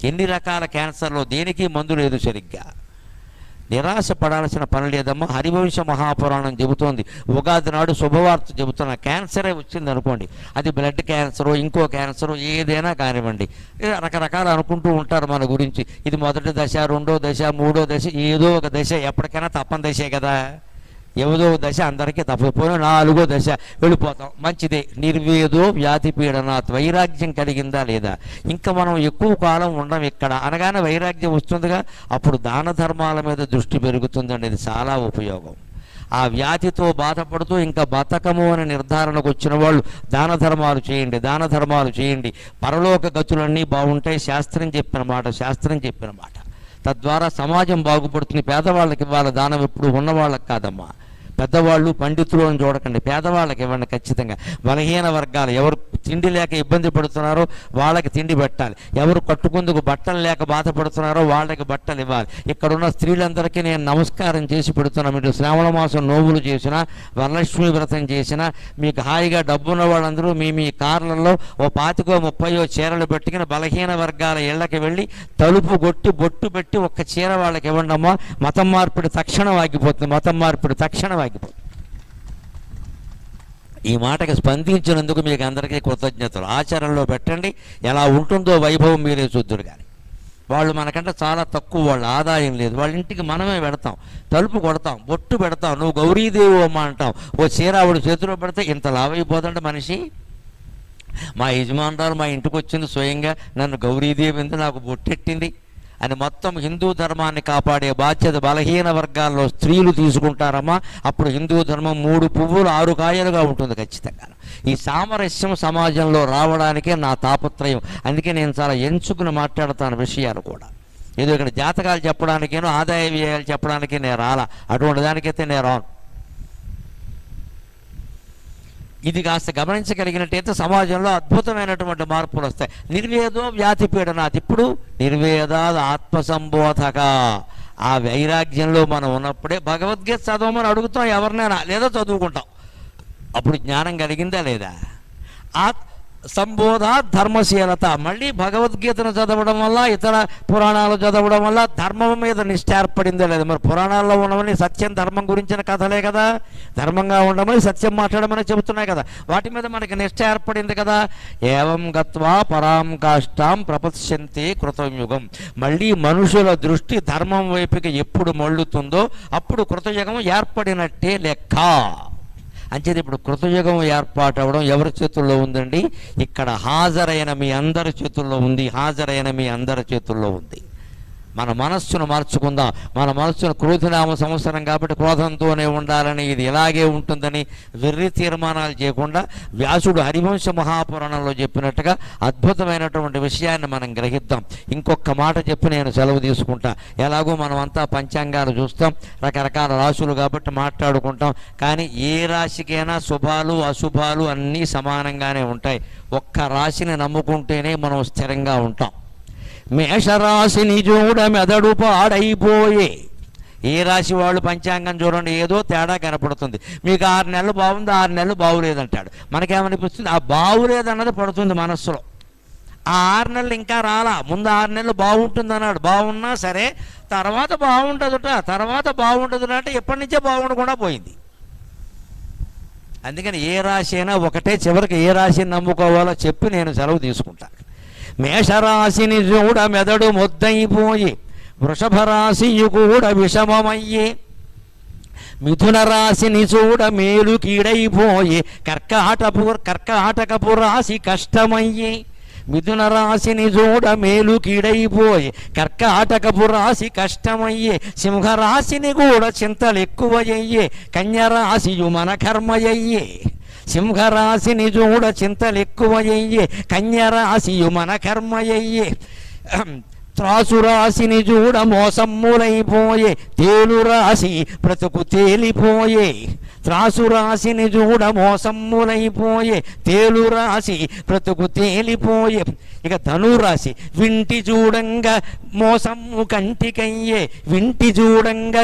ఎన్ని రకాల క్యాన్సర్లో దేనికి మందు లేదు సరిగ్గా. నిరాశ పడాల్సిన పని లేదమ్మా. హరివంశ మహాపురాణం చెబుతోంది, ఉగాది నాడు శుభవార్త చెబుతున్న క్యాన్సరే వచ్చింది అనుకోండి, అది బ్లడ్ క్యాన్సరు ఇంకో క్యాన్సరు ఏదైనా కానివ్వండి, రకరకాలు అనుకుంటూ ఉంటారు మన గురించి. ఇది మొదటి దశ, రెండో దశ, మూడో దశ, ఏదో ఒక దశ, ఎప్పటికైనా తప్పని దశే కదా. ఏదో దశ అందరికీ తప్పకపోయినా 4వ దశ వెళ్ళిపోతాం, మంచిదే. నిర్వేదో వ్యాధి పీడనాత్, వైరాగ్యం కలిగిందా లేదా? ఇంకా మనం ఎక్కువ కాలం ఉండం ఇక్కడ అనగానే వైరాగ్యం వస్తుందిగా, అప్పుడు దాన ధర్మాల మీద దృష్టి పెరుగుతుందండి. ఇది చాలా ఉపయోగం. ఆ వ్యాధితో బాధపడుతూ ఇంకా బతకము అనే నిర్ధారణకు వచ్చిన వాళ్ళు దాన ధర్మాలు చేయండి, దాన ధర్మాలు చేయండి. పరలోక గతులన్నీ బాగుంటాయి. శాస్త్రం చెప్పిన మాట. తద్వారా సమాజం బాగుపడుతుంది. పేదవాళ్ళకి ఇవ్వాలి దానం, ఎప్పుడు ఉన్నవాళ్ళకి కాదమ్మా. పెద్దవాళ్ళు పండితులు అని చూడకండి, పేదవాళ్ళకి ఇవ్వండి ఖచ్చితంగా. బలహీన వర్గాలు ఎవరు తిండి లేక ఇబ్బంది పడుతున్నారో వాళ్ళకి తిండి పెట్టాలి, ఎవరు కట్టుకుందుకు బట్టలు లేక బాధపడుతున్నారో వాళ్ళకి బట్టలు ఇవ్వాలి. ఇక్కడున్న స్త్రీలందరికీ నేను నమస్కారం చేసి పెడుతున్నాను. మీరు శ్రావణ మాసం నోవులు చేసినా, వరలక్ష్మి వ్రతం చేసినా, మీకు హాయిగా డబ్బున్న వాళ్ళందరూ మీ కార్లలో ఓ 25-30 చీరలు పెట్టుకుని బలహీన వర్గాల ఇళ్ళకి వెళ్ళి తలుపు కొట్టి బొట్టు పెట్టి ఒక్క చీర వాళ్ళకి ఇవ్వండి అమ్మా. మతం మార్పిడి తక్షణం ఆగిపోతుంది. ఈ మాటకి స్పందించినందుకు మీకు అందరికీ కృతజ్ఞతలు. ఆచరణలో పెట్టండి, ఎలా ఉంటుందో వైభవం మీరే చూద్దురు. కానీ వాళ్ళు మనకంటే చాలా తక్కువ, వాళ్ళ ఆదాయం లేదు, వాళ్ళ ఇంటికి మనమే పెడతాం, తలుపు కొడతాం, బొట్టు పెడతాం, నువ్వు గౌరీదేవి అమ్మ అంటాం, ఓ చీర ఆవిడ చేతిలో పెడితే ఇంత లావైపోతుంటే మనిషి. మా యజమానురాలు మా ఇంటికి వచ్చింది స్వయంగా, నన్ను గౌరీదేవి ఉంది, నాకు బొట్టెట్టింది అని మొత్తం హిందూ ధర్మాన్ని కాపాడే బాధ్యత బలహీన వర్గాల్లో స్త్రీలు తీసుకుంటారమ్మా. అప్పుడు హిందూ ధర్మం 3 పువ్వులు 6 కాయలుగా ఉంటుంది ఖచ్చితంగా. ఈ సామరస్యం సమాజంలో రావడానికే నా తాపత్రయం. అందుకే నేను చాలా ఎంచుకుని మాట్లాడతాను విషయాలు కూడా. ఏదో ఇక్కడ జాతకాలు చెప్పడానికేనో ఆదాయ వ్యయాలు చెప్పడానికి నేను రాలా, అటువంటి దానికైతే నేను రాను. ఇది కాస్త గమనించగలిగినట్టయితే సమాజంలో అద్భుతమైనటువంటి మార్పులు వస్తాయి. నిర్వేదో వ్యాధి పీడనాది. ఇప్పుడు నిర్వేదాద్ ఆత్మసంబోధక. ఆ వైరాగ్యంలో మనం ఉన్నప్పుడే భగవద్గీత చదవమని అడుగుతాం ఎవరినైనా, లేదా చదువుకుంటాం. అప్పుడు జ్ఞానం కలిగిందా లేదా? సంబోధ ధర్మశీలత. మళ్ళీ భగవద్గీతను చదవడం వల్ల, ఇతర పురాణాలు చదవడం వల్ల ధర్మం మీద నిష్ఠ ఏర్పడిందే లేదు. మరి పురాణాల్లో ఉండమని సత్యం ధర్మం గురించిన కథలే కదా, ధర్మంగా ఉండమని సత్యం మాట్లాడమని చెబుతున్నాయి కదా, వాటి మీద మనకి నిష్ఠ ఏర్పడింది కదా. ఏవం గత్వా పరాం కాష్టాం ప్రపశ్యంతే కృతయుగం. మళ్ళీ మనుషుల దృష్టి ధర్మం వైపుకి ఎప్పుడు మళ్ళుతుందో అప్పుడు కృతయుగం ఏర్పడినట్టే లెక్క. అంచేది ఇప్పుడు కృతయుగం ఏర్పాటు అవ్వడం ఎవరి చేతుల్లో ఉందండి? ఇక్కడ హాజరైన మీ అందరి చేతుల్లో ఉంది. మన మనస్సును మార్చుకుందాం. మన మనస్సును క్రోధనామ సంవత్సరం కాబట్టి క్రోధంతోనే ఉండాలని, ఇది ఇలాగే ఉంటుందని వెర్రి తీర్మానాలు చేయకుండా వ్యాసుడు హరివంశ మహాపురాణంలో చెప్పినట్టుగా అద్భుతమైనటువంటి విషయాన్ని మనం గ్రహిద్దాం. ఇంకొక మాట చెప్పి నేను సెలవు తీసుకుంటా. ఎలాగో మనం అంతా పంచాంగాలు చూస్తాం, రకరకాల రాశులు కాబట్టి మాట్లాడుకుంటాం. కానీ ఏ రాశికైనా శుభాలు అశుభాలు అన్నీ సమానంగానే ఉంటాయి. ఒక్క రాశిని నమ్ముకుంటేనే మనం స్థిరంగా ఉంటాం. మేషరాశిని చూడ మెదడు పాడైపోయే. ఏ రాశి వాళ్ళు పంచాంగం చూడండి, ఏదో తేడా కనపడుతుంది. మీకు 6 నెలలు బాగుంది, 6 నెలలు బాగులేదంటాడు. మనకేమనిపిస్తుంది? ఆ బాగులేదన్నది పడుతుంది మనస్సులో. ఆ 6 నెలలు ఇంకా రాలా, ముందు 6 నెలలు బాగుంటుంది అన్నాడు. బాగున్నా సరే తర్వాత బాగుంటుందట అంటే ఎప్పటి నుంచే బాగుండకుండా పోయింది. అందుకని ఏ రాశి అయినా ఒకటే, చివరికి ఏ రాశిని నమ్ముకోవాలో చెప్పి నేను సెలవు తీసుకుంటాను. మేషరాశిని చూడ మెదడు మొద్దయిపోయి, వృషభ రాశియు కూడా విషమమయ్యే. మిథున రాశిని చూడ మేలు కీడైపోయే, కర్కాటకపు రాశి కష్టమయ్యే. మిథున రాశిని చూడ మేలు కీడైపోయే, కర్కాటకపు రాశి కష్టమయ్యే. సింహరాశిని కూడా చింతలెక్కువయ్యే, కన్యరాశియు మన కర్మయ్యే. సింహరాశిని చూడ చింతలెక్కువయ్యే, కన్యరాశియు మన కర్మయ్యే. త్రాసు రాశిని చూడ మోసమ్ములైపోయే, తేలు రాశి బ్రతుకు తేలిపోయే. త్రాసు రాశిని చూడ మోసమ్ములైపోయే, తేలు రాశి బ్రతుకు తేలిపోయే. ఇక ధనురాశి, వింటి చూడంగా మోసమ్ము కంటికయ్యే, వింటి చూడంగా